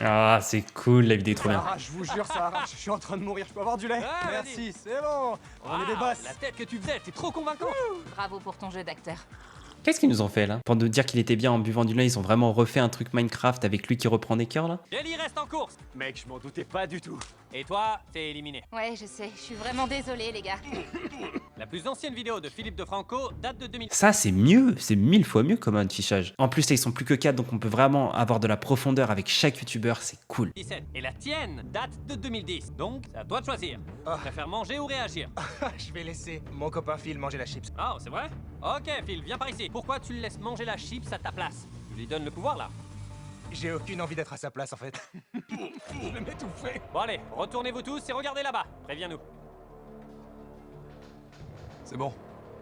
Ah, c'est cool, la vidéo est trop Ça bien. arrache, je vous jure, ça arrache. Je suis en train de mourir, je peux avoir du lait? Ouais, Merci, c'est bon. On est des Waouh, bosses. La tête que tu faisais, t'es trop convaincant. Bravo pour ton jeu d'acteur. Qu'est-ce qu'ils nous ont fait là? Pour nous dire qu'il était bien en buvant du lait, ils ont vraiment refait un truc Minecraft avec lui qui reprend des cœurs là? Jelly reste en course. Mec, je m'en doutais pas du tout. Et toi, t'es éliminé. Ouais, je sais, je suis vraiment désolée, les gars. La plus ancienne vidéo de Philippe DeFranco date de 2000. Ça c'est mieux, c'est 1000 fois mieux comme un fichage. En plus là ils sont plus que 4 donc on peut vraiment avoir de la profondeur avec chaque youtubeur, c'est cool. 17. Et la tienne date de 2010. Donc, c'est à toi de choisir. Tu préfères manger ou réagir? Je vais laisser mon copain Phil manger la chips. Oh, c'est vrai? Ok, Phil, viens par ici. Pourquoi tu le laisses manger la chips à ta place? Tu lui donnes le pouvoir là. J'ai aucune envie d'être à sa place en fait. Je vais m'étouffer. Bon allez, retournez-vous tous et regardez là-bas. Préviens-nous. C'est bon.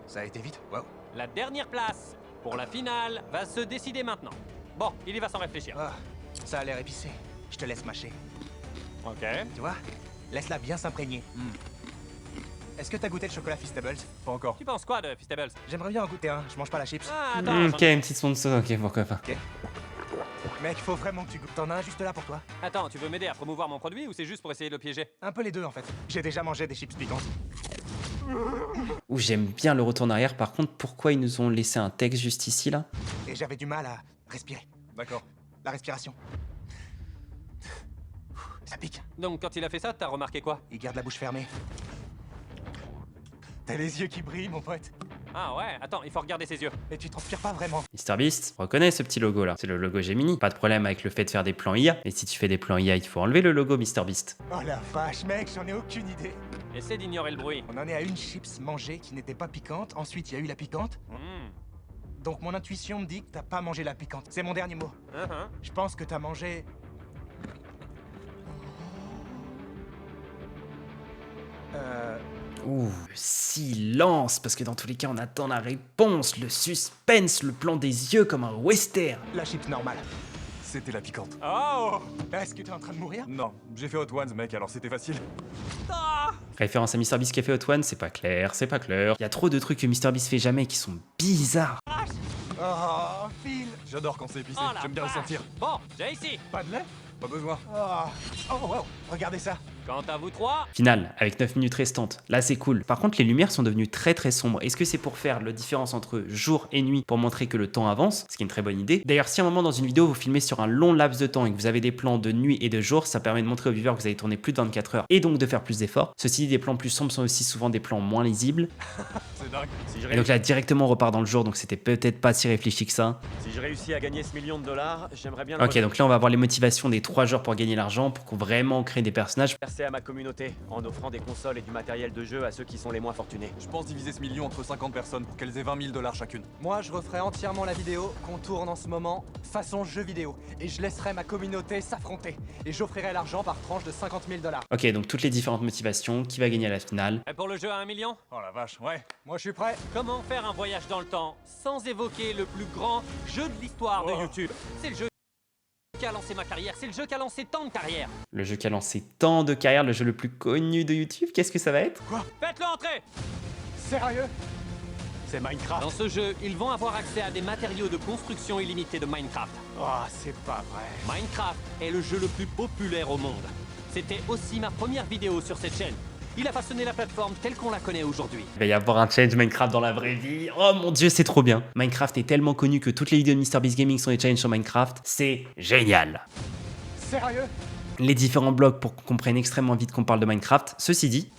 Ça a été vite, waouh. La dernière place pour la finale va se décider maintenant. Bon, il y va sans réfléchir. Ah, ça a l'air épicé. Je te laisse mâcher. Ok. Tu vois? Laisse-la bien s'imprégner. Est-ce que t'as goûté le chocolat Feastables? Pas encore. Tu penses quoi de Feastables? J'aimerais bien en goûter un, je mange pas la chips. Ah, attends. Ok, une petite sponsor, ok, pourquoi pas. Mec, faut vraiment que tu goûtes. T'en as un juste là pour toi. Attends, tu veux m'aider à promouvoir mon produit ou c'est juste pour essayer de le piéger? Un peu les deux en fait. J'ai déjà mangé des chips piquantes. Ouh, j'aime bien le retour en arrière, par contre, pourquoi ils nous ont laissé un texte juste ici là? Et j'avais du mal à respirer. D'accord. La respiration. Ça pique. Donc quand il a fait ça, t'as remarqué quoi? Il garde la bouche fermée. T'as les yeux qui brillent, mon pote. Ah ouais, attends, il faut regarder ses yeux. Et tu transpires pas vraiment. MrBeast, reconnais ce petit logo là, c'est le logo Gemini. Pas de problème avec le fait de faire des plans IA, mais si tu fais des plans IA, il faut enlever le logo MrBeast. Oh la vache, mec, j'en ai aucune idée. Essaie d'ignorer le bruit. On en est à une chips mangée qui n'était pas piquante. Ensuite, il y a eu la piquante. Donc mon intuition me dit que t'as pas mangé la piquante. C'est mon dernier mot. Je pense que t'as mangé... Ouh, silence, parce que dans tous les cas on attend la réponse, le suspense, le plan des yeux comme un western. La chips normale. C'était la piquante. Oh! Est-ce que t'es en train de mourir? Non, j'ai fait Hot Ones, mec, alors c'était facile. Référence à MrBeast qui a fait Hot One, c'est pas clair, c'est pas clair. Il y a trop de trucs que MrBeast fait jamais qui sont bizarres. Oh, Phil. J'adore quand c'est épicé, Oh la j'aime bien le vache. sentir. Bon, j'ai ici. Pas de lait? Pas besoin. Oh, wow, regardez ça. Quant à vous trois, Finale, avec 9 minutes restantes. Là, c'est cool. Par contre, les lumières sont devenues très très sombres. Est-ce que c'est pour faire la différence entre jour et nuit pour montrer que le temps avance? Ce qui est une très bonne idée. D'ailleurs, si à un moment dans une vidéo vous filmez sur un long laps de temps et que vous avez des plans de nuit et de jour, ça permet de montrer aux viewers que vous avez tourné plus de 24 heures et donc de faire plus d'efforts. Ceci dit, des plans plus sombres sont aussi souvent des plans moins lisibles. C'est dingue. Et donc là, directement on repart dans le jour, donc c'était peut-être pas si réfléchi que ça. Si je réussis à gagner ce $1 million, j'aimerais bien Ok, donc là on va voir les motivations des 3 joueurs pour gagner l'argent, pour qu'on vraiment crée des personnages. reverser à ma communauté en offrant des consoles et du matériel de jeu à ceux qui sont les moins fortunés. Je pense diviser ce million entre 50 personnes pour qu'elles aient $20 000 chacune. Moi, je referai entièrement la vidéo qu'on tourne en ce moment, façon jeu vidéo. Et je laisserai ma communauté s'affronter. Et j'offrirai l'argent par tranche de $50 000. Ok, donc toutes les différentes motivations, qui va gagner à la finale. prêt pour le jeu à 1 million? Oh la vache, ouais. Moi, je suis prêt. Comment faire un voyage dans le temps sans évoquer le plus grand jeu de l'histoire de Oh. YouTube? C'est le jeu qui a lancé ma carrière, c'est le jeu qui a lancé tant de carrières. Le jeu qui a lancé tant de carrières, le jeu le plus connu de YouTube, qu'est-ce que ça va être? Faites-le entrer! Sérieux? C'est Minecraft. Dans ce jeu, ils vont avoir accès à des matériaux de construction illimités de Minecraft. Oh, c'est pas vrai. Minecraft est le jeu le plus populaire au monde. C'était aussi ma première vidéo sur cette chaîne. Il a façonné la plateforme telle qu'on la connaît aujourd'hui. Il va y avoir un challenge Minecraft dans la vraie vie. Oh mon dieu, c'est trop bien. Minecraft est tellement connu que toutes les vidéos de MrBeast Gaming sont des challenges sur Minecraft. C'est génial. Sérieux? Les différents blocs pour qu'on comprenne extrêmement vite qu'on parle de Minecraft. Ceci dit,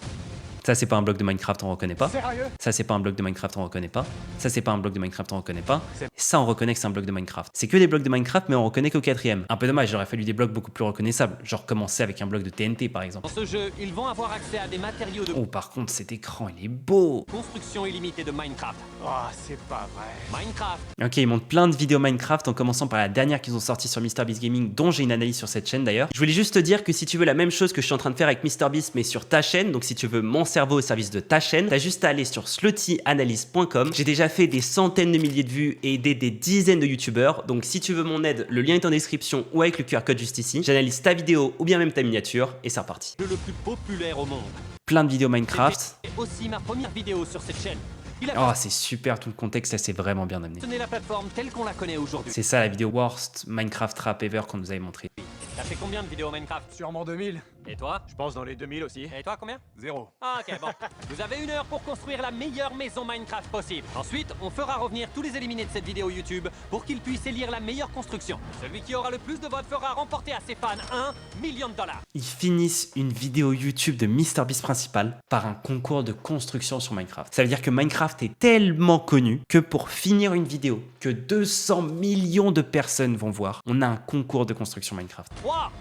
Ça c'est pas un bloc de Minecraft, on reconnaît pas. Sérieux? Ça c'est pas un bloc de Minecraft, on reconnaît pas. Ça c'est pas un bloc de Minecraft, on reconnaît pas. Et ça on reconnaît que c'est un bloc de Minecraft. C'est que des blocs de Minecraft mais on reconnaît qu'au 4ème. Un peu dommage, il aurait fallu des blocs beaucoup plus reconnaissables. Genre commencer avec un bloc de TNT par exemple. Dans ce jeu, ils vont avoir accès à des matériaux de Oh par contre cet écran il est beau. construction illimitée de Minecraft. Oh, c'est pas vrai. Minecraft, Ok, ils montrent plein de vidéos Minecraft en commençant par la dernière qu'ils ont sortie sur MrBeast Gaming, dont j'ai une analyse sur cette chaîne d'ailleurs. Je voulais juste te dire que si tu veux la même chose que je suis en train de faire avec MrBeast mais sur ta chaîne, donc si tu veux mon cerveau au service de ta chaîne, t'as juste à aller sur sluttyanalyse.com. J'ai déjà fait des centaines de milliers de vues et aidé des dizaines de youtubeurs, donc si tu veux mon aide, le lien est en description ou avec le QR code juste ici. J'analyse ta vidéo ou bien même ta miniature et c'est reparti. le plus populaire au monde. Plein de vidéos Minecraft. C'est aussi ma première vidéo sur cette chaîne. Il Oh a c'est super, tout le contexte ça c'est vraiment bien amené. façonné la plateforme telle qu'on la connaît aujourd'hui. C'est ça la vidéo Worst Minecraft Trap Ever qu'on nous avait montré. T'as fait combien de vidéos Minecraft? Sûrement 2000. Et toi? Je pense dans les 2000 aussi. Et toi combien? 0. Ah ok bon. Vous avez 1 heure pour construire la meilleure maison Minecraft possible. Ensuite, on fera revenir tous les éliminés de cette vidéo YouTube pour qu'ils puissent élire la meilleure construction. Celui qui aura le plus de votes fera remporter à ses fans 1 million de dollars. Ils finissent une vidéo YouTube de MrBeast principal par un concours de construction sur Minecraft. Ça veut dire que Minecraft est tellement connu que pour finir une vidéo que 200 millions de personnes vont voir, on a un concours de construction Minecraft. 3,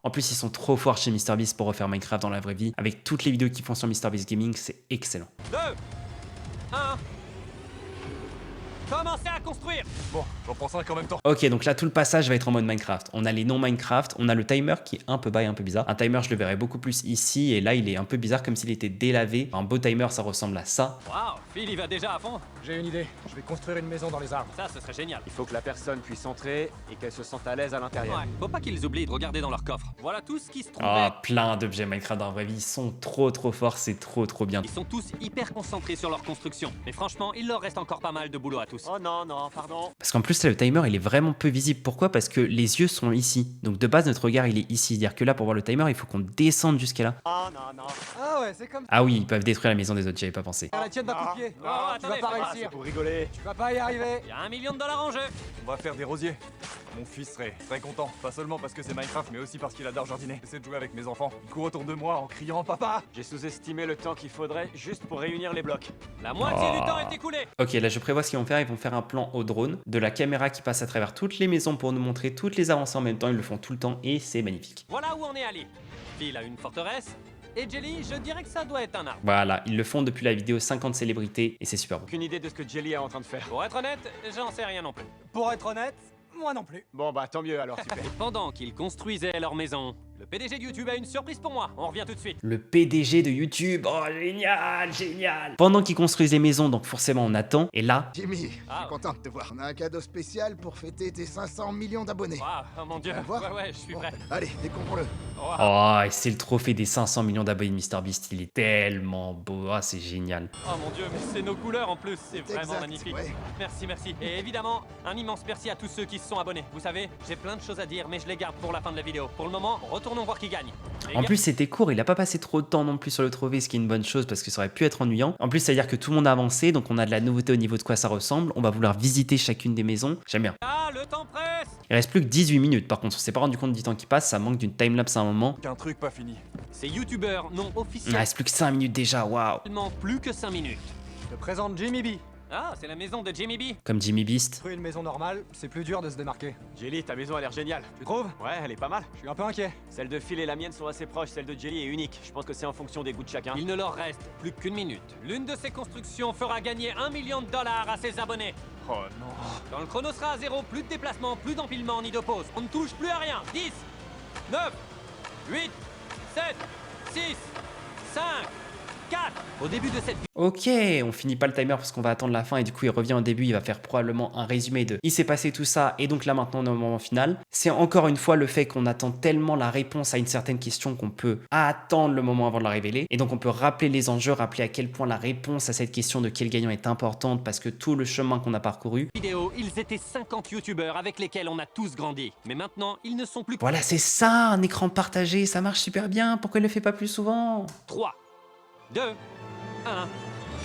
En plus, ils sont trop forts chez MrBeast pour refaire Minecraft dans la vraie vie. Avec toutes les vidéos qu'ils font sur MrBeast Gaming, c'est excellent. 2, 1. Commencez à construire. Bon, j'en prends 5 en même temps. Ok, donc là, tout le passage va être en mode Minecraft. On a les noms Minecraft, on a le timer qui est un peu bas et un peu bizarre. Un timer, je le verrais beaucoup plus ici, et là, il est un peu bizarre, comme s'il était délavé. Un beau timer, ça ressemble à ça. Waouh, Phil il va déjà à fond. J'ai une idée. Je vais construire une maison dans les arbres. Ça, ce serait génial. Il faut que la personne puisse entrer et qu'elle se sente à l'aise à l'intérieur. Ouais, faut pas qu'ils oublient de regarder dans leur coffre. Voilà tout ce qui se trouvait. Ah, plein d'objets Minecraft dans la vraie vie, ils sont trop forts, c'est trop bien. Ils sont tous hyper concentrés sur leur construction. Mais franchement, il leur reste encore pas mal de boulot à tous. Oh non, non, pardon. Parce qu'en plus là le timer il est vraiment peu visible. Pourquoi? Parce que les yeux sont ici. Donc de base notre regard il est ici. C'est-à-dire que là pour voir le timer il faut qu'on descende jusqu'à là. Oh non, non. Ah ouais, c'est comme ça. Ah oui ils peuvent détruire la maison des autres, j'y avais pas pensé. La tienne d'un coup de pied. Oh, tu vas attendez, pas Ah, réussir. c'est pour rigoler. Tu vas pas y arriver. Il y a $1 million en jeu. On va faire des rosiers. Mon fils serait très content. Pas seulement parce que c'est Minecraft, mais aussi parce qu'il adore jardiner. J'essaie de jouer avec mes enfants. Ils courent autour de moi en criant papa. J'ai sous-estimé le temps qu'il faudrait juste pour réunir les blocs. La moitié du temps est écoulé. Ok là je prévois ce qu'ils vont faire. Ils vont faire un plan au drone de la caméra qui passe à travers toutes les maisons pour nous montrer toutes les avancées en même temps. Ils le font tout le temps et c'est magnifique. Voilà où on est allé. Phil a une forteresse. Et Jelly, je dirais que ça doit être un arbre. Voilà, ils le font depuis la vidéo 50 célébrités et c'est super beau. Aucune idée de ce que Jelly est en train de faire. Pour être honnête, j'en sais rien non plus. Pour être honnête, moi non plus. Bon bah tant mieux alors, super. Pendant qu'ils construisaient leur maison, le PDG de YouTube a une surprise pour moi. On revient tout de suite. Le PDG de YouTube, oh génial. Pendant qu'ils construisent les maisons, donc forcément on attend. Et là, Jimmy, je Ah. suis content de te voir. On a un cadeau spécial pour fêter tes 500 millions d'abonnés. Waouh, oh mon dieu. Tu veux voir? Ouais, je suis prêt. Allez, découvrons-le. Waouh. oh et c'est le trophée des 500 millions d'abonnés de MrBeast. Il est tellement beau, ah c'est génial. Oh mon dieu, mais c'est nos couleurs en plus. C'est C'est vraiment exact, magnifique. ouais. Merci, merci. Et évidemment, un immense merci à tous ceux qui se sont abonnés. Vous savez, j'ai plein de choses à dire, mais je les garde pour la fin de la vidéo. Pour le moment, retournons voir qui gagne. Les En gars- plus c'était court, il a pas passé trop de temps non plus sur le trophée, ce qui est une bonne chose parce que ça aurait pu être ennuyant. En plus ça veut dire que tout le monde a avancé, donc on a de la nouveauté au niveau de quoi ça ressemble. On va vouloir visiter chacune des maisons, j'aime bien. Ah, le temps presse. Il reste plus que 18 minutes par contre, on s'est pas rendu compte du temps qui passe, ça manque d'une timelapse à un moment. Qu'un truc pas fini. Ces youtubeurs n'ont Il officiellement reste plus que 5 minutes déjà, waouh. plus que 5 minutes. Je te présente Jimmy B. Ah, c'est la maison de Jimmy B. Comme Jimmy Beast. Construire une maison normale, c'est plus dur de se démarquer. Jelly, ta maison a l'air géniale. Tu trouves? Ouais, elle est pas mal. Je suis un peu inquiet. Celle de Phil et la mienne sont assez proches, celle de Jelly est unique. Je pense que c'est en fonction des goûts de chacun. Il ne leur reste plus qu'une minute. L'une de ces constructions fera gagner $1 million à ses abonnés. Oh non. Quand le chrono sera à 0, plus de déplacement, plus d'empilement ni de pause. On ne touche plus à rien. 10, 9, 8, 7, 6, 5, 4. Au début de cette Ok, on finit pas le timer parce qu'on va attendre la fin et du coup il revient au début, il va faire probablement un résumé de il s'est passé tout ça et donc là maintenant on est au moment final. C'est encore une fois le fait qu'on attend tellement la réponse à une certaine question qu'on peut attendre le moment avant de la révéler et donc on peut rappeler les enjeux, rappeler à quel point la réponse à cette question de quel gagnant est importante parce que tout le chemin qu'on a parcouru. vidéo, ils étaient 50 youtubeurs avec lesquels on a tous grandi. Mais maintenant, ils ne sont plus que Voilà c'est ça, un écran partagé, ça marche super bien, pourquoi il le fait pas plus souvent? 3, 2, 1.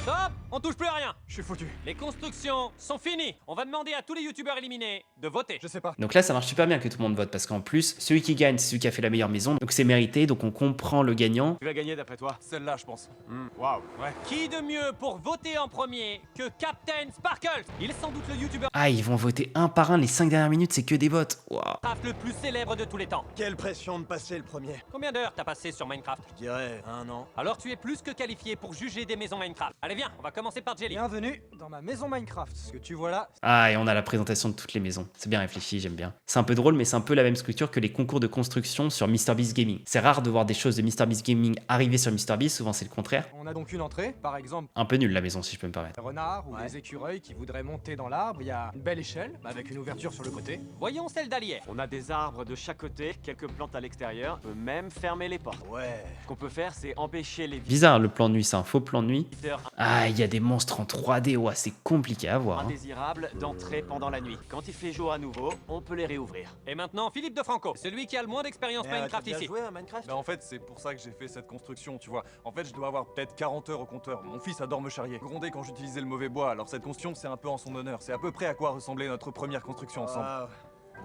Stop! On touche plus à rien. Je suis foutu. Les constructions sont finies. On va demander à tous les youtubeurs éliminés de voter. Je sais pas. Donc là, ça marche super bien que tout le monde vote parce qu'en plus, celui qui gagne, c'est celui qui a fait la meilleure maison. Donc c'est mérité, donc on comprend le gagnant. Tu vas gagner d'après toi? Celle-là, je pense. Waouh, ouais. Qui de mieux pour voter en premier que Captain Sparkles? Il est sans doute le youtubeur Ah, ils vont voter un par un, les 5 dernières minutes, c'est que des votes. Waouh. le plus célèbre de tous les temps. Quelle pression de passer le premier. Combien d'heures t'as passé sur Minecraft? Je dirais 1 an. Alors tu es plus que qualifié pour juger des maisons Minecraft. Allez viens, on va commencer par Jelly. Bienvenue dans ma maison Minecraft. Ce que tu vois là, Ah, et on a la présentation de toutes les maisons. C'est bien réfléchi, j'aime bien. C'est un peu drôle, mais c'est un peu la même structure que les concours de construction sur MrBeast Gaming. C'est rare de voir des choses de MrBeast Gaming arriver sur MrBeast, souvent c'est le contraire. on a donc une entrée, par exemple, Un peu nul la maison, si je peux me permettre. des renards ou des écureuils qui voudraient monter dans l'arbre. Il y a une belle échelle avec une ouverture sur le côté. Voyons celle d'Alier. On a des arbres de chaque côté, quelques plantes à l'extérieur, on peut même fermer les portes. Ouais. Ce qu'on peut faire, c'est empêcher les Bizarre le plan de nuit, c'est un faux plan de nuit. visiteurs Ah, il y a des monstres en 3D, ouais, c'est compliqué à voir. Hein. indésirables d'entrer pendant la nuit. Quand il fait jour à nouveau, on peut les réouvrir. Et maintenant Philippe de Franco, celui qui a le moins d'expérience Minecraft ici. joué à Minecraft? Bah en fait, c'est pour ça que j'ai fait cette construction, tu vois. En fait, je dois avoir peut-être 40 heures au compteur. Mon fils adore me charrier. Gronder quand j'utilisais le mauvais bois, alors cette construction, c'est un peu en son honneur. C'est à peu près à quoi ressemblait notre première construction ensemble. Waouh.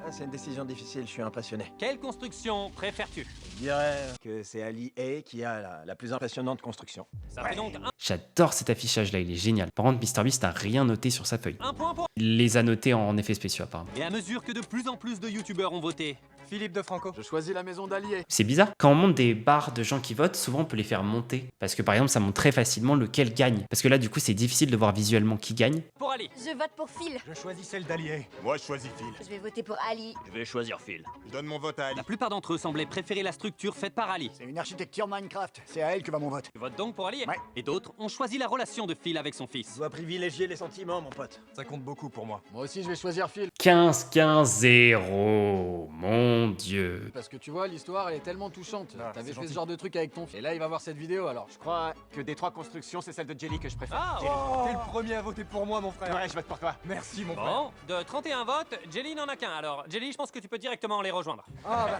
Ah, c'est une décision difficile, je suis impressionné. Quelle construction préfères-tu? Je dirais que c'est Ali A qui a la plus impressionnante construction. Ça fait donc J'adore cet affichage là, il est génial. Par contre, MrBeast n'a rien noté sur sa feuille. un point pour... Il les a notés en effets spéciaux apparemment. Et à mesure que de plus en plus de youtubeurs ont voté, Philippe de Franco. Je choisis la maison d'Allier. C'est bizarre. Quand on monte des barres de gens qui votent, souvent on peut les faire monter. Parce que par exemple, ça montre très facilement lequel gagne. Parce que là, du coup, c'est difficile de voir visuellement qui gagne. pour Ali. Je vote pour Phil. Je choisis celle d'Allier. Moi, je choisis Phil. Je vais voter pour Ali. Je vais choisir Phil. Je donne mon vote à Ali. La plupart d'entre eux semblaient préférer la structure faite par Ali. C'est une architecture Minecraft. C'est à elle que va mon vote. Tu votes donc pour Ali. Ouais. Et d'autres ont choisi la relation de Phil avec son Tu fils. dois privilégier les sentiments, mon pote. Ça compte beaucoup pour moi. Moi aussi, je vais choisir Phil. 15-15-0. Mon dieu. Parce que tu vois, l'histoire, elle est tellement touchante. Ah, T'avais c'est fait gentil. ce genre de truc avec ton fils. Et là, il va voir cette vidéo, alors. Je crois que des 3 constructions, c'est celle de Jelly que je préfère. Ah, Jelly. T'es le premier à voter pour moi, mon frère. Ouais, je vote pour toi. Merci, mon frère. bon, de 31 votes, Jelly n'en a qu'un. Alors, Jelly, je pense que tu peux directement les rejoindre. Ah bah.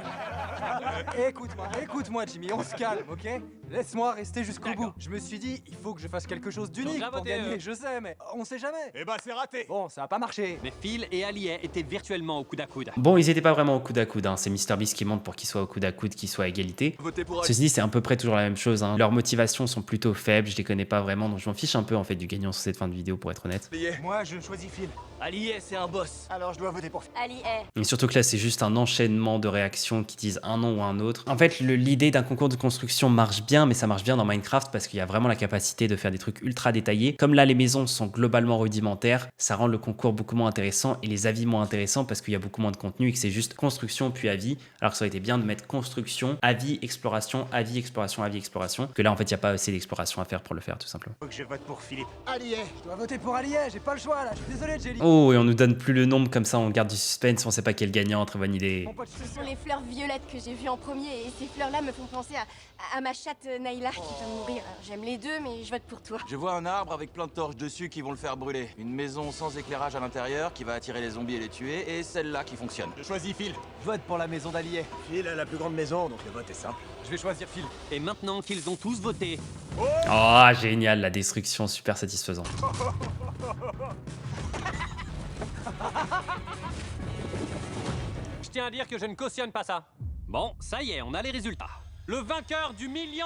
Écoute-moi, Jimmy, on se calme, ok? Laisse-moi rester jusqu'au bout. Je me suis dit, il faut que je fasse quelque chose d'unique Donc, pour voté, gagner. Je sais, mais on sait jamais. Eh ben, c'est raté. Bon, ça a pas marché. Mais Phil et Ali étaient virtuellement au coude à coude. Bon, ils étaient pas vraiment au coude à coude. Hein. C'est MrBeast qui monte pour qu'ils soient au coude à coude, qu'ils soient à égalité. Votez pour Ali. Ceci dit, c'est à peu près toujours la même chose. Hein. Leurs motivations sont plutôt faibles, je les connais pas vraiment, donc je m'en fiche un peu en fait du gagnant sur cette fin de vidéo pour être honnête. Moi, je choisis Phil. Ali, c'est un boss. Alors je dois voter pour Phil. Ali est. Et surtout que là, c'est juste un enchaînement de réactions qui disent un nom ou un autre. En fait, l'idée d'un concours de construction marche bien, mais ça marche bien dans Minecraft parce qu'il y a vraiment la capacité de faire des trucs ultra détaillés. Comme là, les maisons sont globalement rudimentaires, ça rend le concours beaucoup moins intéressant et les avis moins intéressants parce qu'il y a beaucoup moins de contenu et que c'est juste construction puis avis. Alors que ça aurait été bien de mettre construction, avis, exploration, avis, exploration, avis, exploration. Que là, en fait, il n'y a pas assez d'exploration à faire pour le faire, tout simplement. Faut que je vote pour Philippe. Allié. Je dois voter pour Ali, j'ai pas le choix là. Je suis désolé, Jelly. Oh, et on nous donne plus le nombre comme ça, on garde du suspense, on sait pas quel gagnant, très bonne idée. Mon pote, Ce sont les fleurs violettes que j'ai vues en premier et ces fleurs-là me font penser à ma chatte Naïla qui va mourir. Alors, j'aime les deux, mais je vote pour toi. Je vois un arbre avec plein de torches dessus qui vont le faire brûler. Une maison sans éclairage à l'intérieur qui va attirer les zombies et les tuer. Et celle-là qui fonctionne. Je choisis Phil. je vote pour la maison d'Allier. Phil a la plus grande maison, donc le vote est simple. Je vais choisir Phil. Et maintenant qu'ils ont tous voté, Oh, génial, la destruction, super satisfaisant. je tiens à dire que je ne cautionne pas ça. Bon, ça y est, on a les résultats. Le vainqueur du $1 million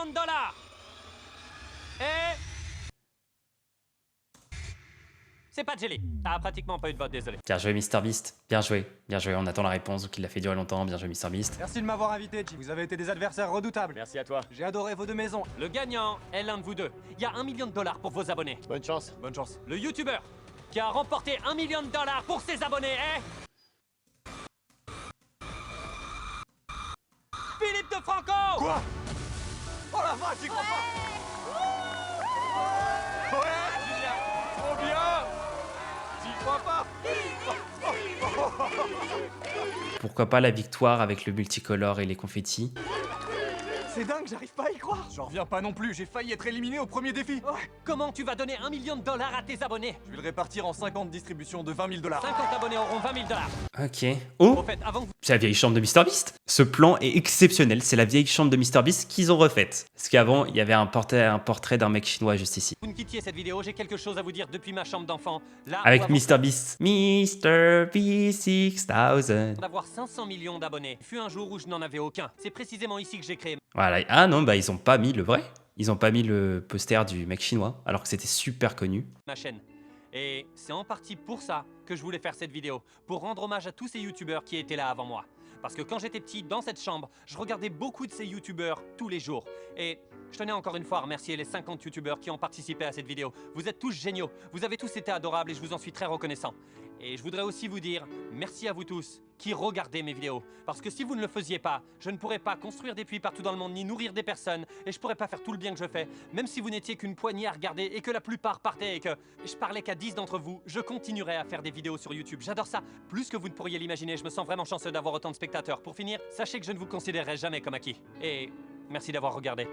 est... C'est pas Jelly. T'as pratiquement pas eu de vote, désolé. Bien joué, MrBeast. Bien joué, on attend la réponse, ou qu'il l'a fait durer longtemps. Bien joué, MrBeast. Merci de m'avoir invité, Jim. Vous avez été des adversaires redoutables. Merci à toi. J'ai adoré vos deux maisons. Le gagnant est l'un de vous deux. Il y a $1 million pour vos abonnés. Bonne chance. Bonne chance. Le youtubeur qui a remporté $1 million pour ses abonnés est... Philippe de Franco. Quoi? Oh la vache, j'y crois pas. Ouais, Julien. Trop bien. J'y crois pas. Pourquoi pas la victoire avec le multicolore et les confettis. C'est dingue, j'arrive pas à y croire. J'en reviens pas non plus, j'ai failli être éliminé au premier défi. Comment tu vas donner $1 million à tes abonnés? Je vais le répartir en 50 distributions de $20 000. 50 abonnés auront $20 000. Ok. Oh, Au fait, avant que vous... c'est la vieille chambre de MrBeast. Ce plan est exceptionnel, c'est la vieille chambre de MrBeast qu'ils ont refaite. Parce qu'avant, il y avait un portrait d'un mec chinois juste ici. Vous ne quittiez cette vidéo, j'ai quelque chose à vous dire depuis ma chambre d'enfant. Là, Avec où avant MrBeast. MrBeast 6000. d'avoir 500 millions d'abonnés. Fut un jour où je n'en avais aucun. C'est précisément ici que j'ai créé Voilà. Ah non, bah ils ont pas mis le vrai. Ils ont pas mis le poster du mec chinois, alors que c'était super connu. ma chaîne. Et c'est en partie pour ça que je voulais faire cette vidéo, pour rendre hommage à tous ces youtubeurs qui étaient là avant moi. Parce que quand j'étais petit, dans cette chambre, je regardais beaucoup de ces youtubeurs tous les jours. Et je tenais encore une fois à remercier les 50 youtubeurs qui ont participé à cette vidéo. Vous êtes tous géniaux, vous avez tous été adorables et je vous en suis très reconnaissant. Et je voudrais aussi vous dire merci à vous tous qui regardez mes vidéos. Parce que si vous ne le faisiez pas, je ne pourrais pas construire des puits partout dans le monde ni nourrir des personnes et je pourrais pas faire tout le bien que je fais. Même si vous n'étiez qu'une poignée à regarder et que la plupart partaient et que je parlais qu'à 10 d'entre vous, je continuerai à faire des vidéos sur YouTube. J'adore ça, plus que vous ne pourriez l'imaginer. Je me sens vraiment chanceux d'avoir autant de spectateurs. Pour finir, sachez que je ne vous considérerai jamais comme acquis. Et merci d'avoir regardé.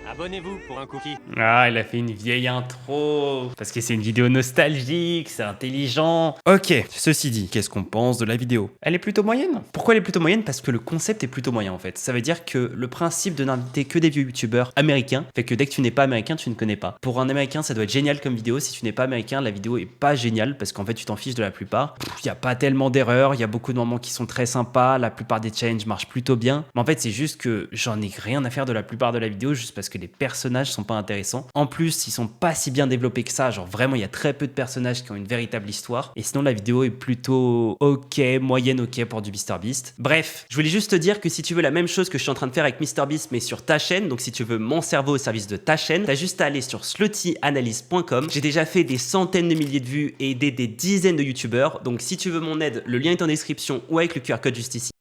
Abonnez-vous pour un cookie. Ah, il a fait une vieille intro. Parce que c'est une vidéo nostalgique, c'est intelligent. Ok, ceci dit, qu'est-ce qu'on pense de la vidéo? Elle est plutôt moyenne. Pourquoi elle est plutôt moyenne? Parce que le concept est plutôt moyen en fait. Ça veut dire que le principe de n'inviter que des vieux youtubeurs américains fait que dès que tu n'es pas américain, tu ne connais pas. Pour un américain, ça doit être génial comme vidéo. Si tu n'es pas américain, la vidéo est pas géniale parce qu'en fait, tu t'en fiches de la plupart. Il y a pas tellement d'erreurs, il y a beaucoup de moments qui sont très sympas, la plupart des challenges marchent plutôt bien. Mais en fait, c'est juste que j'en ai rien à faire de la plupart de la vidéo juste parce que les personnages sont pas intéressants. En plus, ils sont pas si bien développés que ça. Genre vraiment, il y a très peu de personnages qui ont une véritable histoire. Et sinon, la vidéo est plutôt ok, moyenne ok pour du MrBeast. Bref, je voulais juste te dire que si tu veux la même chose que je suis en train de faire avec MrBeast, mais sur ta chaîne, donc si tu veux mon cerveau au service de ta chaîne, t'as juste à aller sur slottyanalyse.com. J'ai déjà fait des centaines de milliers de vues et aidé des dizaines de youtubeurs. Donc si tu veux mon aide, le lien est en description ou avec le QR code juste ici.